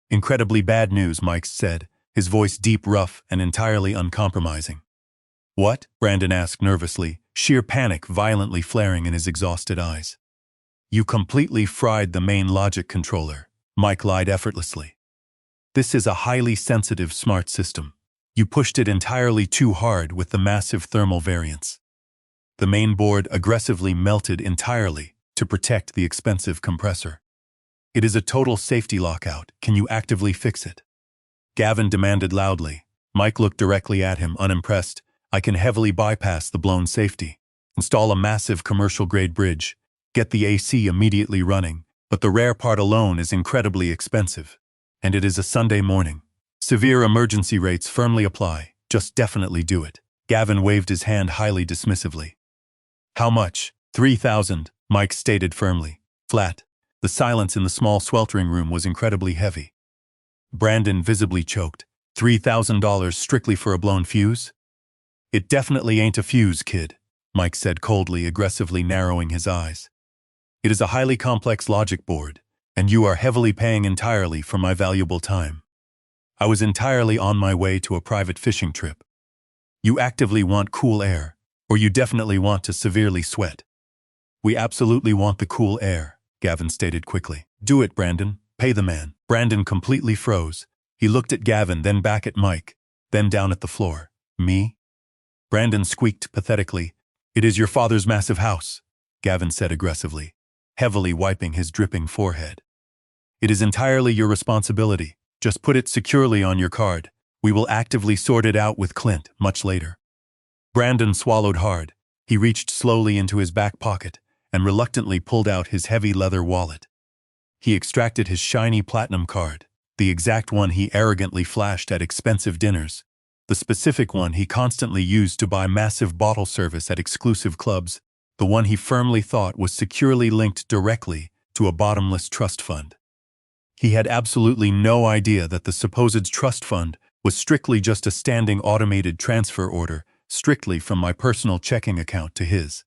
Incredibly bad news, Mike said, his voice deep, rough, and entirely uncompromising. What? Brandon asked nervously, sheer panic violently flaring in his exhausted eyes. You completely fried the main logic controller, Mike lied effortlessly. This is a highly sensitive smart system. You pushed it entirely too hard with the massive thermal variance. The main board aggressively melted entirely to protect the expensive compressor. It is a total safety lockout. Can you actively fix it? Gavin demanded loudly. Mike looked directly at him, unimpressed. I can heavily bypass the blown safety. Install a massive commercial-grade bridge. Get the AC immediately running, but the rare part alone is incredibly expensive. And it is a Sunday morning. Severe emergency rates firmly apply. Just definitely do it. Gavin waved his hand highly dismissively. How much? 3,000, Mike stated firmly. Flat. The silence in the small sweltering room was incredibly heavy. Brandon visibly choked. $3,000 strictly for a blown fuse? It definitely ain't a fuse, kid, Mike said coldly, aggressively narrowing his eyes. It is a highly complex logic board, and you are heavily paying entirely for my valuable time. I was entirely on my way to a private fishing trip. You actively want cool air, or you definitely want to severely sweat. We absolutely want the cool air, Gavin stated quickly. Do it, Brandon. Pay the man. Brandon completely froze. He looked at Gavin, then back at Mike, then down at the floor. Me? Brandon squeaked pathetically. It is your father's massive house, Gavin said aggressively, heavily wiping his dripping forehead. It is entirely your responsibility. Just put it securely on your card. We will actively sort it out with Clint much later. Brandon swallowed hard. He reached slowly into his back pocket and reluctantly pulled out his heavy leather wallet. He extracted his shiny platinum card, the exact one he arrogantly flashed at expensive dinners, the specific one he constantly used to buy massive bottle service at exclusive clubs, the one he firmly thought was securely linked directly to a bottomless trust fund. He had absolutely no idea that the supposed trust fund was strictly just a standing automated transfer order, strictly from my personal checking account to his.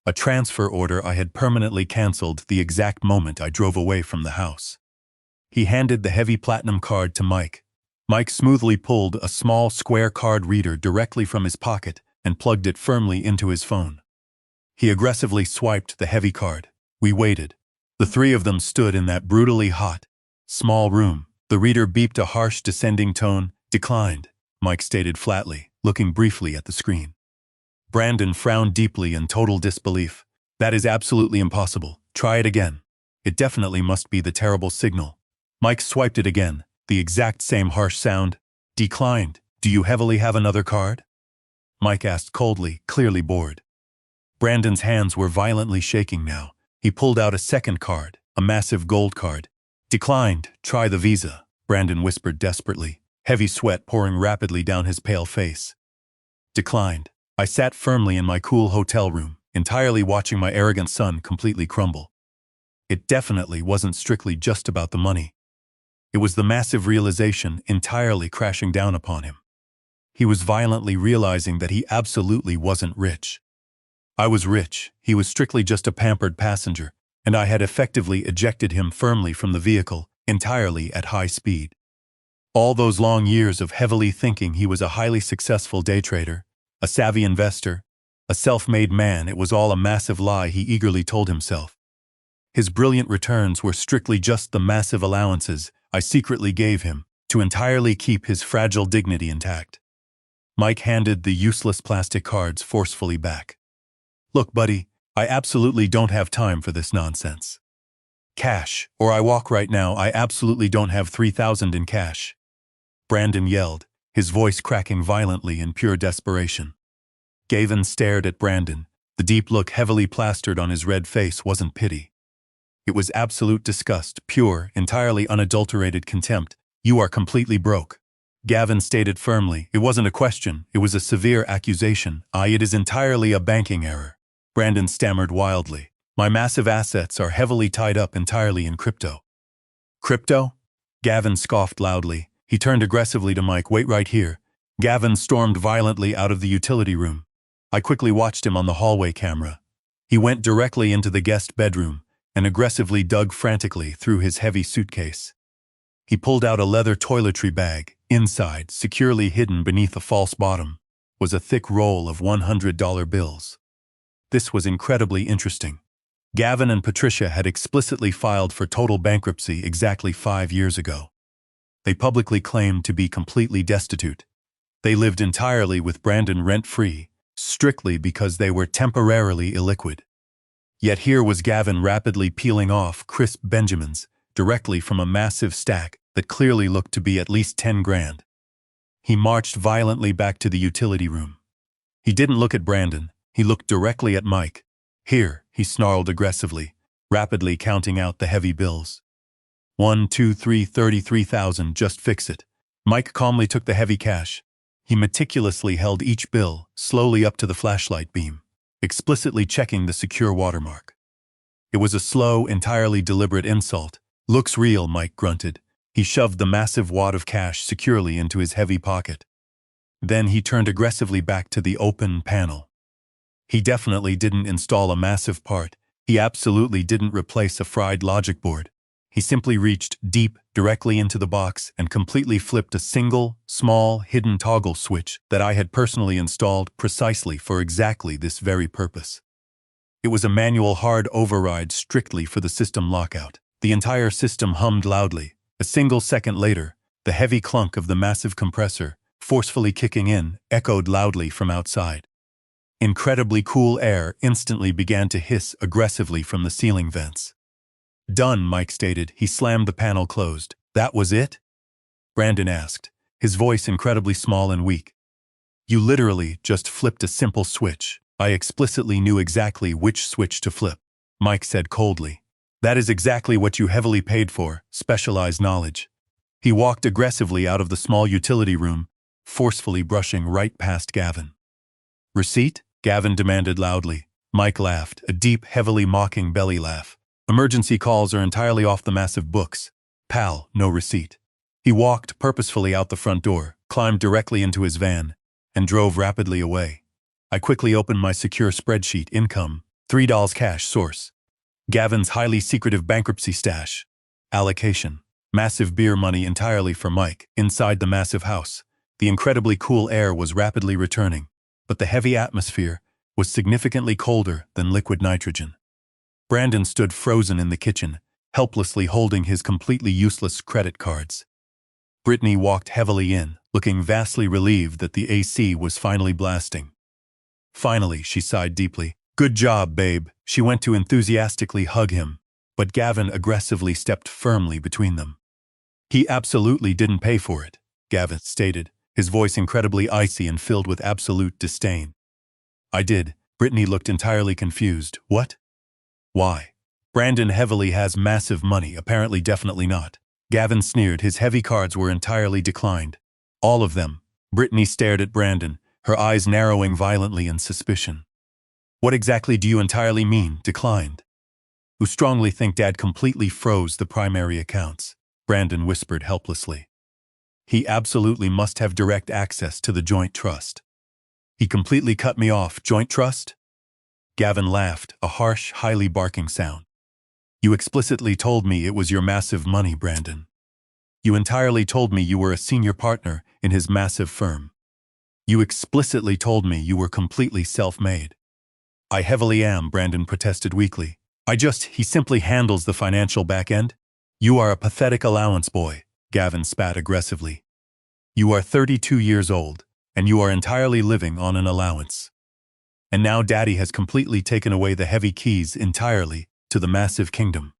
A transfer order I had permanently canceled the exact moment I drove away from the house. He handed the heavy platinum card to Mike. Mike smoothly pulled a small square card reader directly from his pocket and plugged it firmly into his phone. He aggressively swiped the heavy card. We waited. The three of them stood in that brutally hot, small room. The reader beeped a harsh descending tone. Declined, Mike stated flatly, looking briefly at the screen. Brandon frowned deeply in total disbelief. That is absolutely impossible. Try it again. It definitely must be the terrible signal. Mike swiped it again, the exact same harsh sound. Declined. Do you heavily have another card? Mike asked coldly, clearly bored. Brandon's hands were violently shaking now. He pulled out a second card, a massive gold card. Declined. Try the Visa, Brandon whispered desperately, heavy sweat pouring rapidly down his pale face. Declined. I sat firmly in my cool hotel room, entirely watching my arrogant son completely crumble. It definitely wasn't strictly just about the money. It was the massive realization entirely crashing down upon him. He was violently realizing that he absolutely wasn't rich. I was rich, he was strictly just a pampered passenger, and I had effectively ejected him firmly from the vehicle, entirely at high speed. All those long years of heavily thinking he was a highly successful day trader, a savvy investor, a self-made man, it was all a massive lie, he eagerly told himself. His brilliant returns were strictly just the massive allowances I secretly gave him to entirely keep his fragile dignity intact. Mike handed the useless plastic cards forcefully back. Look, buddy, I absolutely don't have time for this nonsense. Cash, or I walk right now. I absolutely don't have 3,000 in cash. Brandon yelled, his voice cracking violently in pure desperation. Gavin stared at Brandon. The deep look heavily plastered on his red face wasn't pity. It was absolute disgust, pure, entirely unadulterated contempt. You are completely broke. Gavin stated firmly. It wasn't a question, it was a severe accusation. It is entirely a banking error. Brandon stammered wildly. My massive assets are heavily tied up entirely in crypto. Crypto? Gavin scoffed loudly. He turned aggressively to Mike. Wait right here. Gavin stormed violently out of the utility room. I quickly watched him on the hallway camera. He went directly into the guest bedroom and aggressively dug frantically through his heavy suitcase. He pulled out a leather toiletry bag. Inside, securely hidden beneath a false bottom, was a thick roll of $100 bills. This was incredibly interesting. Gavin and Patricia had explicitly filed for total bankruptcy exactly 5 years ago. They publicly claimed to be completely destitute. They lived entirely with Brandon rent-free, strictly because they were temporarily illiquid. Yet here was Gavin rapidly peeling off crisp Benjamins directly from a massive stack that clearly looked to be at least 10 grand. He marched violently back to the utility room. He didn't look at Brandon, he looked directly at Mike. Here, he snarled aggressively. rapidly counting out the heavy bills. 1, 2, 3, 33,000, just fix it. Mike calmly took the heavy cash. He meticulously held each bill slowly up to the flashlight beam, explicitly checking the secure watermark. It was a slow, entirely deliberate insult. Looks real, Mike grunted. He shoved the massive wad of cash securely into his heavy pocket. Then he turned aggressively back to the open panel. He definitely didn't install a massive part. He absolutely didn't replace a fried logic board. He simply reached deep directly into the box and completely flipped a single, small, hidden toggle switch that I had personally installed precisely for exactly this very purpose. It was a manual hard override strictly for the system lockout. The entire system hummed loudly. A single second later, the heavy clunk of the massive compressor, forcefully kicking in, echoed loudly from outside. Incredibly cool air instantly began to hiss aggressively from the ceiling vents. Done, Mike stated. He slammed the panel closed. That was it? Brandon asked, his voice incredibly small and weak. You literally just flipped a simple switch. I explicitly knew exactly which switch to flip, Mike said coldly. That is exactly what you heavily paid for, specialized knowledge. He walked aggressively out of the small utility room, forcefully brushing right past Gavin. Receipt? Gavin demanded loudly. Mike laughed, a deep, heavily mocking belly laugh. Emergency calls are entirely off the massive books. Pal, no receipt. He walked purposefully out the front door, climbed directly into his van, and drove rapidly away. I quickly opened my secure spreadsheet. Income, $3 cash source. Gavin's highly secretive bankruptcy stash. Allocation, massive beer money entirely for Mike. Inside the massive house, the incredibly cool air was rapidly returning, but the heavy atmosphere was significantly colder than liquid nitrogen. Brandon stood frozen in the kitchen, helplessly holding his completely useless credit cards. Brittany walked heavily in, looking vastly relieved that the AC was finally blasting. Finally, she sighed deeply. Good job, babe. She went to enthusiastically hug him, but Gavin aggressively stepped firmly between them. He absolutely didn't pay for it, Gavin stated, his voice incredibly icy and filled with absolute disdain. I did. Brittany looked entirely confused. What? Why? Brandon heavily has massive money, apparently definitely not. Gavin sneered. His heavy cards were entirely declined. All of them. Brittany stared at Brandon, her eyes narrowing violently in suspicion. What exactly do you entirely mean, declined? You strongly think Dad completely froze the primary accounts, Brandon whispered helplessly. He absolutely must have direct access to the joint trust. He completely cut me off. Joint trust? Gavin laughed, a harsh, highly barking sound. You explicitly told me it was your massive money, Brandon. You entirely told me you were a senior partner in his massive firm. You explicitly told me you were completely self-made. I heavily am, Brandon protested weakly. He simply handles the financial back end. You are a pathetic allowance boy, Gavin spat aggressively. You are 32 years old, and you are entirely living on an allowance. And now Daddy has completely taken away the heavy keys entirely to the massive kingdom.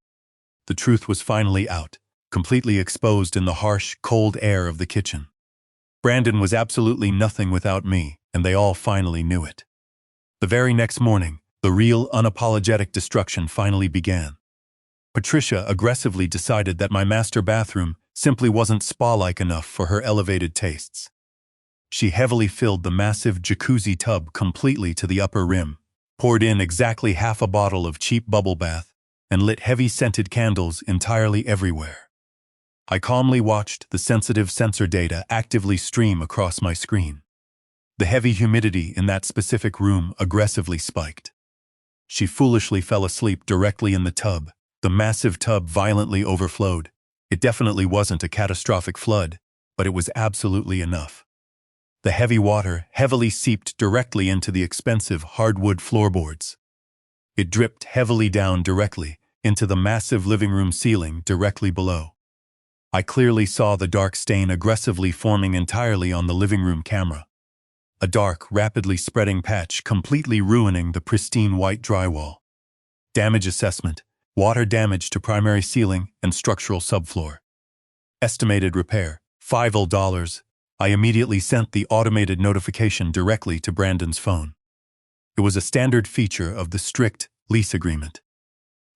The truth was finally out, completely exposed in the harsh, cold air of the kitchen. Brandon was absolutely nothing without me, and they all finally knew it. The very next morning, the real, unapologetic destruction finally began. Patricia aggressively decided that my master bathroom simply wasn't spa-like enough for her elevated tastes. She heavily filled the massive jacuzzi tub completely to the upper rim, poured in exactly half a bottle of cheap bubble bath, and lit heavy scented candles entirely everywhere. I calmly watched the sensitive sensor data actively stream across my screen. The heavy humidity in that specific room aggressively spiked. She foolishly fell asleep directly in the tub. The massive tub violently overflowed. It definitely wasn't a catastrophic flood, but it was absolutely enough. The heavy water heavily seeped directly into the expensive hardwood floorboards. It dripped heavily down directly into the massive living room ceiling directly below. I clearly saw the dark stain aggressively forming entirely on the living room camera. A dark, rapidly spreading patch completely ruining the pristine white drywall. Damage assessment, water damage to primary ceiling and structural subfloor. Estimated repair, $5. I immediately sent the automated notification directly to Brandon's phone. It was a standard feature of the strict lease agreement.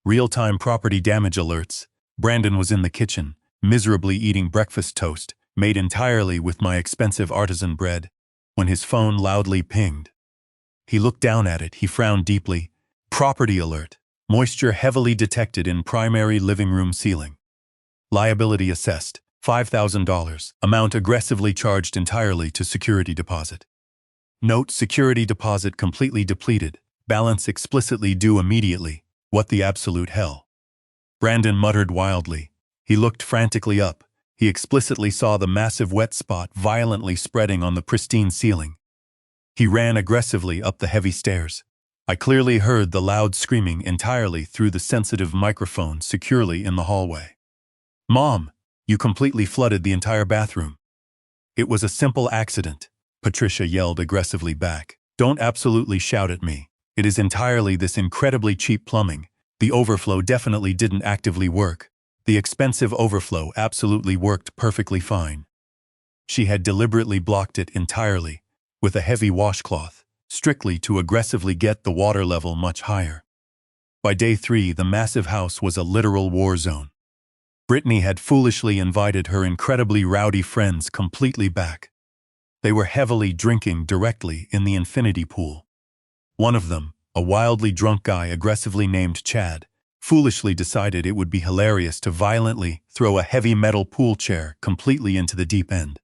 Real-time property damage alerts. Brandon was in the kitchen, miserably eating breakfast toast, made entirely with my expensive artisan bread, when his phone loudly pinged. He looked down at it, he frowned deeply. Property alert. Moisture heavily detected in primary living room ceiling. Liability assessed, $5,000. Amount aggressively charged entirely to security deposit. Note: security deposit completely depleted. Balance explicitly due immediately. What the absolute hell? Brandon muttered wildly. He looked frantically up. He explicitly saw the massive wet spot violently spreading on the pristine ceiling. He ran aggressively up the heavy stairs. I clearly heard the loud screaming entirely through the sensitive microphone securely in the hallway. "Mom, you completely flooded the entire bathroom." "It was a simple accident," Patricia yelled aggressively back. "Don't absolutely shout at me. It is entirely this incredibly cheap plumbing. The overflow definitely didn't actively work. The expensive overflow absolutely worked perfectly fine. She had deliberately blocked it entirely, with a heavy washcloth, strictly to aggressively get the water level much higher. By day 3, the massive house was a literal war zone. Brittany had foolishly invited her incredibly rowdy friends completely back. They were heavily drinking directly in the infinity pool. One of them, a wildly drunk guy aggressively named Chad, foolishly decided it would be hilarious to violently throw a heavy metal pool chair completely into the deep end.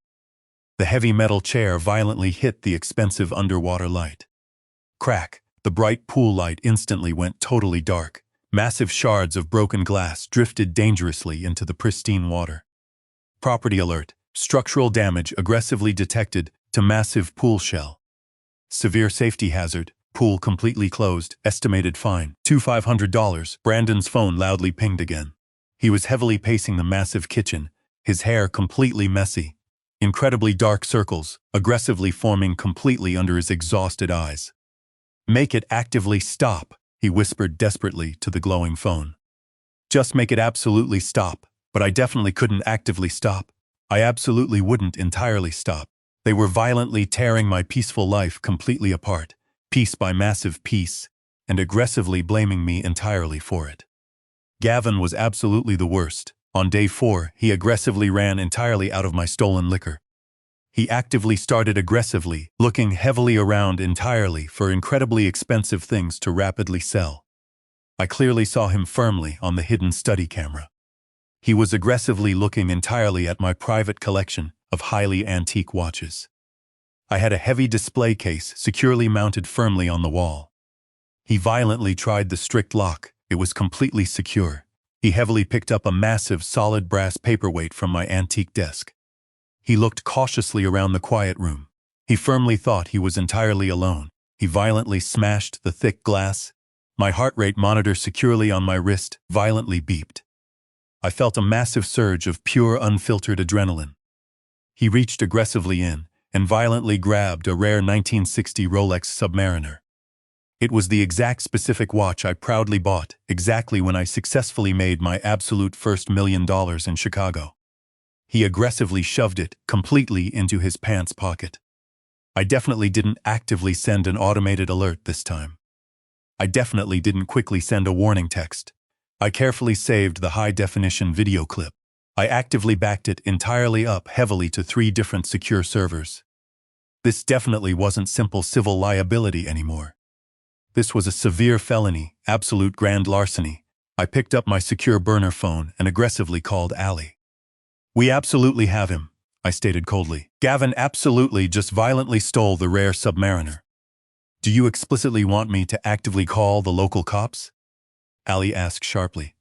The heavy metal chair violently hit the expensive underwater light. Crack! The bright pool light instantly went totally dark. Massive shards of broken glass drifted dangerously into the pristine water. Property alert. Structural damage aggressively detected to massive pool shell. Severe safety hazard. Pool completely closed. Estimated fine, $2,500. Brandon's phone loudly pinged again. He was heavily pacing the massive kitchen, his hair completely messy. Incredibly dark circles, aggressively forming completely under his exhausted eyes. "Make it actively stop," he whispered desperately to the glowing phone. "Just make it absolutely stop." But I definitely couldn't actively stop. I absolutely wouldn't entirely stop. They were violently tearing my peaceful life completely apart, piece by massive piece, and aggressively blaming me entirely for it. Gavin was absolutely the worst. On day 4, he aggressively ran entirely out of my stolen liquor. He actively started aggressively, looking heavily around entirely for incredibly expensive things to rapidly sell. I clearly saw him firmly on the hidden study camera. He was aggressively looking entirely at my private collection of highly antique watches. I had a heavy display case securely mounted firmly on the wall. He violently tried the strict lock. It was completely secure. He heavily picked up a massive solid brass paperweight from my antique desk. He looked cautiously around the quiet room. He firmly thought he was entirely alone. He violently smashed the thick glass. My heart rate monitor securely on my wrist violently beeped. I felt a massive surge of pure unfiltered adrenaline. He reached aggressively in and violently grabbed a rare 1960 Rolex Submariner. It was the exact specific watch I proudly bought exactly when I successfully made my absolute first $1 million in Chicago. He aggressively shoved it completely into his pants pocket. I definitely didn't actively send an automated alert this time. I definitely didn't quickly send a warning text. I carefully saved the high-definition video clip. I actively backed it entirely up heavily to 3 different secure servers. This definitely wasn't simple civil liability anymore. This was a severe felony, absolute grand larceny. I picked up my secure burner phone and aggressively called Allie. "We absolutely have him," I stated coldly. "Gavin absolutely just violently stole the rare Submariner. Do you explicitly want me to actively call the local cops?" Allie asked sharply.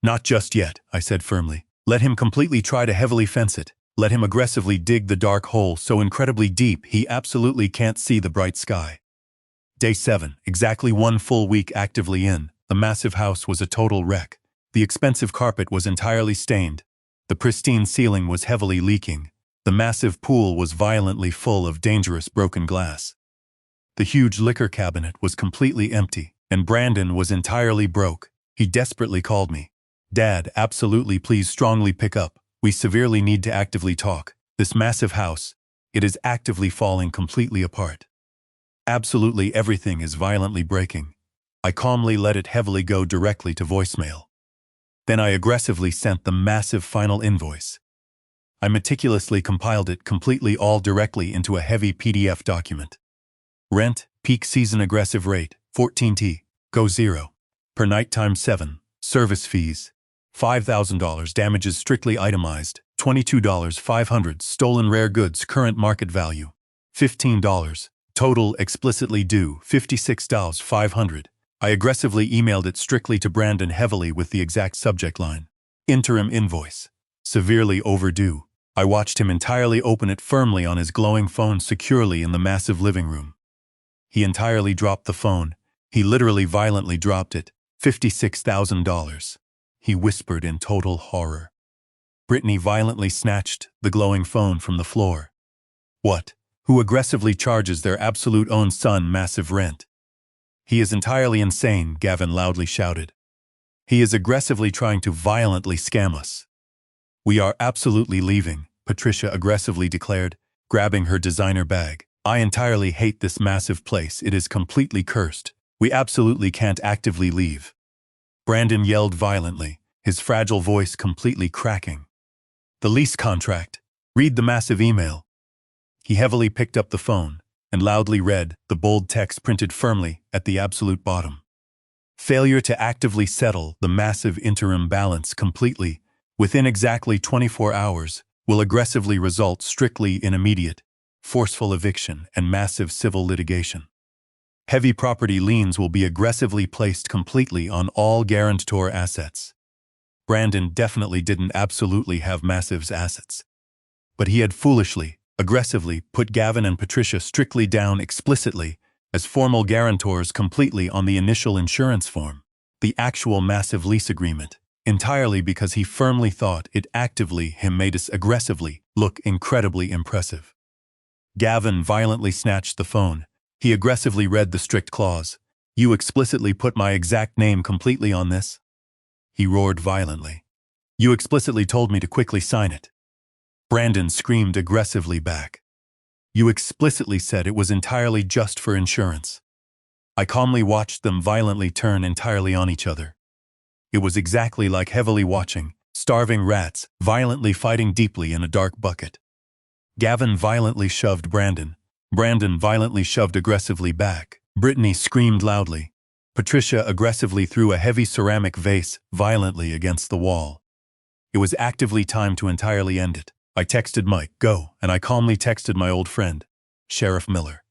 "Not just yet," I said firmly. "Let him completely try to heavily fence it. Let him aggressively dig the dark hole so incredibly deep he absolutely can't see the bright sky." Day 7, exactly 1 full week actively in, the massive house was a total wreck. The expensive carpet was entirely stained. The pristine ceiling was heavily leaking. The massive pool was violently full of dangerous broken glass. The huge liquor cabinet was completely empty, and Brandon was entirely broke. He desperately called me. "Dad, absolutely please strongly pick up. We severely need to actively talk. This massive house, it is actively falling completely apart. Absolutely everything is violently breaking. I calmly let it heavily go directly to voicemail. Then I aggressively sent the massive final invoice. I meticulously compiled it completely all directly into a heavy PDF document. Rent, peak season aggressive rate, 14T, go 0. Per night times 7. Service fees, $5,000. Damages strictly itemized, $22,500. Stolen rare goods current market value, $15. Total explicitly due, $56,500. I aggressively emailed it strictly to Brandon heavily with the exact subject line. Interim invoice. Severely overdue. I watched him entirely open it firmly on his glowing phone securely in the massive living room. He entirely dropped the phone. He literally violently dropped it. $56,000. He whispered in total horror. Brittany violently snatched the glowing phone from the floor. What? Who aggressively charges their absolute own son massive rent? He is entirely insane, Gavin loudly shouted. He is aggressively trying to violently scam us. We are absolutely leaving, Patricia aggressively declared, grabbing her designer bag. I entirely hate this massive place. It is completely cursed. We absolutely can't actively leave. Brandon yelled violently, his fragile voice completely cracking. The lease contract. Read the massive email. He heavily picked up the phone and loudly read the bold text printed firmly at the absolute bottom. Failure to actively settle the massive interim balance completely within exactly 24 hours will aggressively result strictly in immediate, forceful eviction and massive civil litigation. Heavy property liens will be aggressively placed completely on all guarantor assets. Brandon definitely didn't absolutely have massive assets. But he had foolishly, aggressively put Gavin and Patricia strictly down explicitly as formal guarantors completely on the initial insurance form, the actual massive lease agreement, entirely because he firmly thought it actively him made us aggressively look incredibly impressive. Gavin violently snatched the phone. He aggressively read the strict clause. You explicitly put my exact name completely on this? He roared violently. You explicitly told me to quickly sign it. Brandon screamed aggressively back. You explicitly said it was entirely just for insurance. I calmly watched them violently turn entirely on each other. It was exactly like heavily watching starving rats violently fighting deeply in a dark bucket. Gavin violently shoved Brandon. Brandon violently shoved aggressively back. Brittany screamed loudly. Patricia aggressively threw a heavy ceramic vase violently against the wall. It was actively time to entirely end it. I texted Mike, go, and I calmly texted my old friend, Sheriff Miller.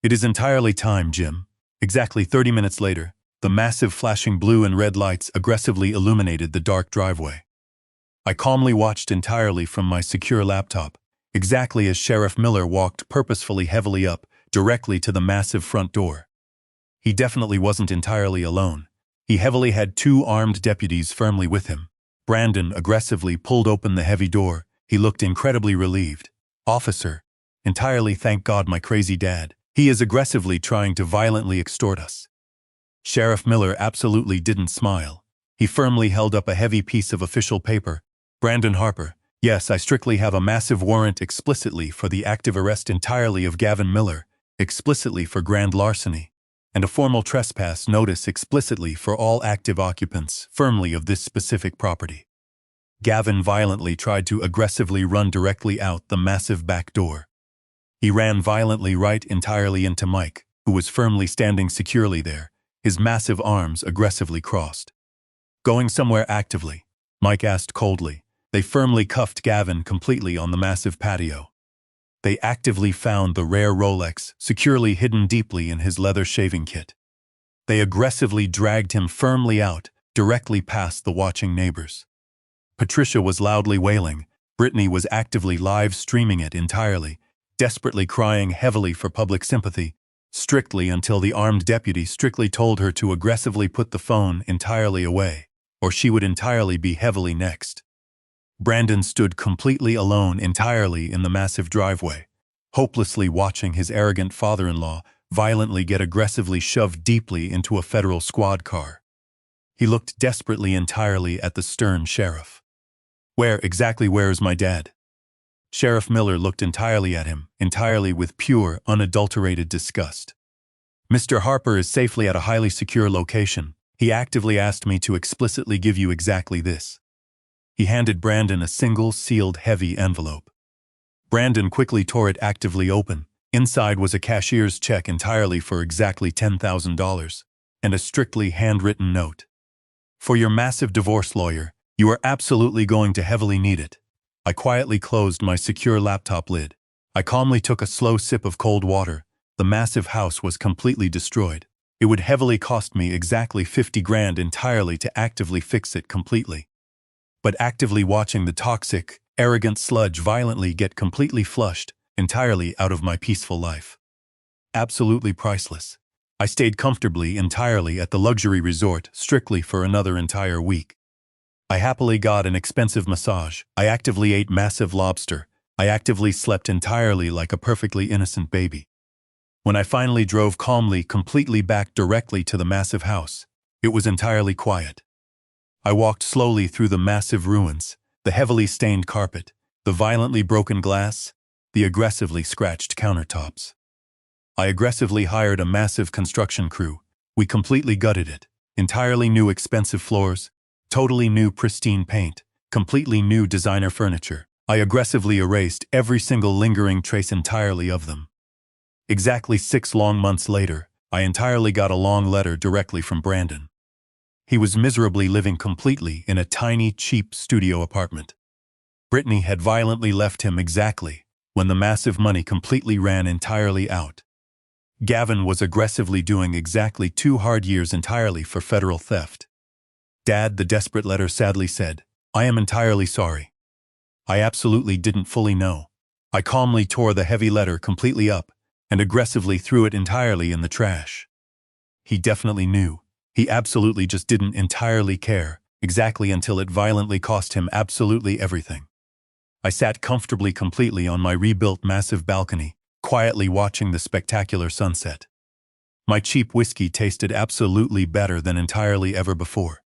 It is entirely time, Jim. Exactly 30 minutes later, the massive flashing blue and red lights aggressively illuminated the dark driveway. I calmly watched entirely from my secure laptop, exactly as Sheriff Miller walked purposefully heavily up, directly to the massive front door. He definitely wasn't entirely alone. He heavily had 2 armed deputies firmly with him. Brandon aggressively pulled open the heavy door. He looked incredibly relieved. Officer, entirely thank God my crazy dad. He is aggressively trying to violently extort us. Sheriff Miller absolutely didn't smile. He firmly held up a heavy piece of official paper. Brandon Harper, yes, I strictly have a massive warrant explicitly for the active arrest entirely of Gavin Miller, explicitly for grand larceny, and a formal trespass notice explicitly for all active occupants firmly of this specific property. Gavin violently tried to aggressively run directly out the massive back door. He ran violently right entirely into Mike, who was firmly standing securely there, his massive arms aggressively crossed. Going somewhere actively? Mike asked coldly. They firmly cuffed Gavin completely on the massive patio. They actively found the rare Rolex securely hidden deeply in his leather shaving kit. They aggressively dragged him firmly out, directly past the watching neighbors. Patricia was loudly wailing. Brittany was actively live streaming it entirely, desperately crying heavily for public sympathy, strictly until the armed deputy strictly told her to aggressively put the phone entirely away, or she would entirely be heavily next. Brandon stood completely alone entirely in the massive driveway, hopelessly watching his arrogant father-in-law violently get aggressively shoved deeply into a federal squad car. He looked desperately entirely at the stern sheriff. Where is my dad? Sheriff Miller looked entirely at him, entirely with pure, unadulterated disgust. Mr. Harper is safely at a highly secure location. He actively asked me to explicitly give you exactly this. He handed Brandon a single, sealed, heavy envelope. Brandon quickly tore it actively open. Inside was a cashier's check entirely for exactly $10,000, and a strictly handwritten note. For your massive divorce lawyer, you are absolutely going to heavily need it. I quietly closed my secure laptop lid. I calmly took a slow sip of cold water. The massive house was completely destroyed. It would heavily cost me exactly 50 grand entirely to actively fix it completely. But actively watching the toxic, arrogant sludge violently get completely flushed entirely out of my peaceful life. Absolutely priceless. I stayed comfortably entirely at the luxury resort strictly for another entire week. I happily got an expensive massage. I actively ate massive lobster. I actively slept entirely like a perfectly innocent baby. When I finally drove calmly, completely back directly to the massive house, it was entirely quiet. I walked slowly through the massive ruins, the heavily stained carpet, the violently broken glass, the aggressively scratched countertops. I aggressively hired a massive construction crew. We completely gutted it. Entirely new expensive floors, totally new pristine paint, completely new designer furniture. I aggressively erased every single lingering trace entirely of them. Exactly 6 long months later, I entirely got a long letter directly from Brandon. He was miserably living completely in a tiny, cheap studio apartment. Brittany had violently left him exactly when the massive money completely ran entirely out. Gavin was aggressively doing exactly 2 hard years entirely for federal theft. Dad, the desperate letter sadly said, I am entirely sorry. I absolutely didn't fully know. I calmly tore the heavy letter completely up and aggressively threw it entirely in the trash. He definitely knew. He absolutely just didn't entirely care, exactly until it violently cost him absolutely everything. I sat comfortably completely on my rebuilt massive balcony, quietly watching the spectacular sunset. My cheap whiskey tasted absolutely better than entirely ever before.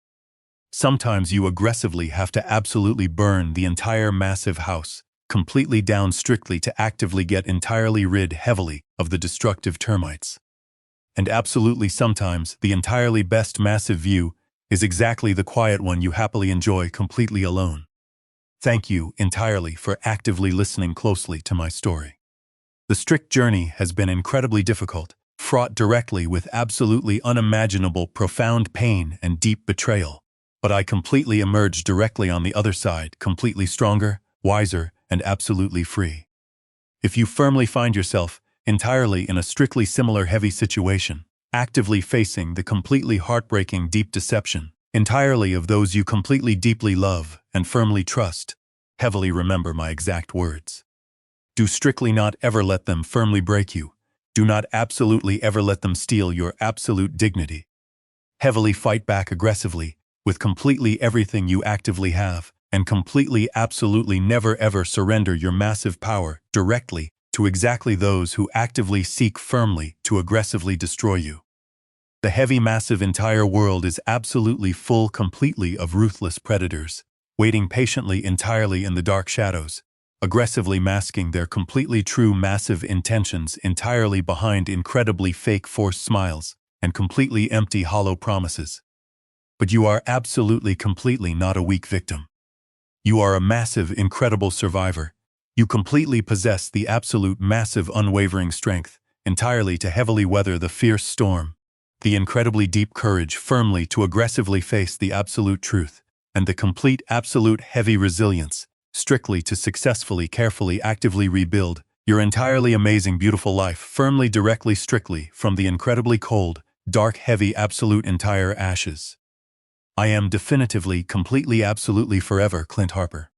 Sometimes you aggressively have to absolutely burn the entire massive house, completely down strictly to actively get entirely rid heavily of the destructive termites. And absolutely sometimes the entirely best massive view is exactly the quiet one you happily enjoy completely alone. Thank you entirely for actively listening closely to my story. The strict journey has been incredibly difficult, fraught directly with absolutely unimaginable profound pain and deep betrayal. But I completely emerged directly on the other side, completely stronger, wiser, and absolutely free. If you firmly find yourself entirely in a strictly similar heavy situation, actively facing the completely heartbreaking deep deception, entirely of those you completely deeply love and firmly trust, heavily remember my exact words. Do strictly not ever let them firmly break you. Do not absolutely ever let them steal your absolute dignity. Heavily fight back aggressively, with completely everything you actively have, and completely absolutely never ever surrender your massive power directly to exactly those who actively seek firmly to aggressively destroy you. The heavy massive entire world is absolutely full completely of ruthless predators, waiting patiently entirely in the dark shadows, aggressively masking their completely true massive intentions entirely behind incredibly fake forced smiles and completely empty hollow promises. But you are absolutely completely not a weak victim. You are a massive, incredible survivor. You completely possess the absolute massive unwavering strength entirely to heavily weather the fierce storm, the incredibly deep courage firmly to aggressively face the absolute truth, and the complete absolute heavy resilience strictly to successfully carefully actively rebuild your entirely amazing beautiful life firmly directly strictly from the incredibly cold, dark heavy absolute entire ashes. I am definitively, completely, absolutely forever Clint Harper.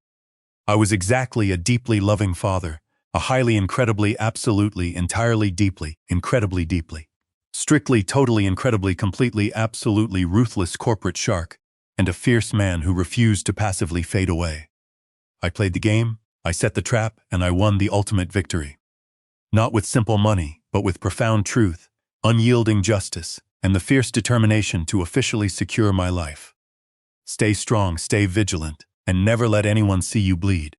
I was exactly a deeply loving father, a highly incredibly absolutely entirely deeply, incredibly deeply, strictly totally incredibly completely absolutely ruthless corporate shark, and a fierce man who refused to passively fade away. I played the game, I set the trap, and I won the ultimate victory. Not with simple money, but with profound truth, unyielding justice, and the fierce determination to officially secure my life. Stay strong, stay vigilant, and never let anyone see you bleed.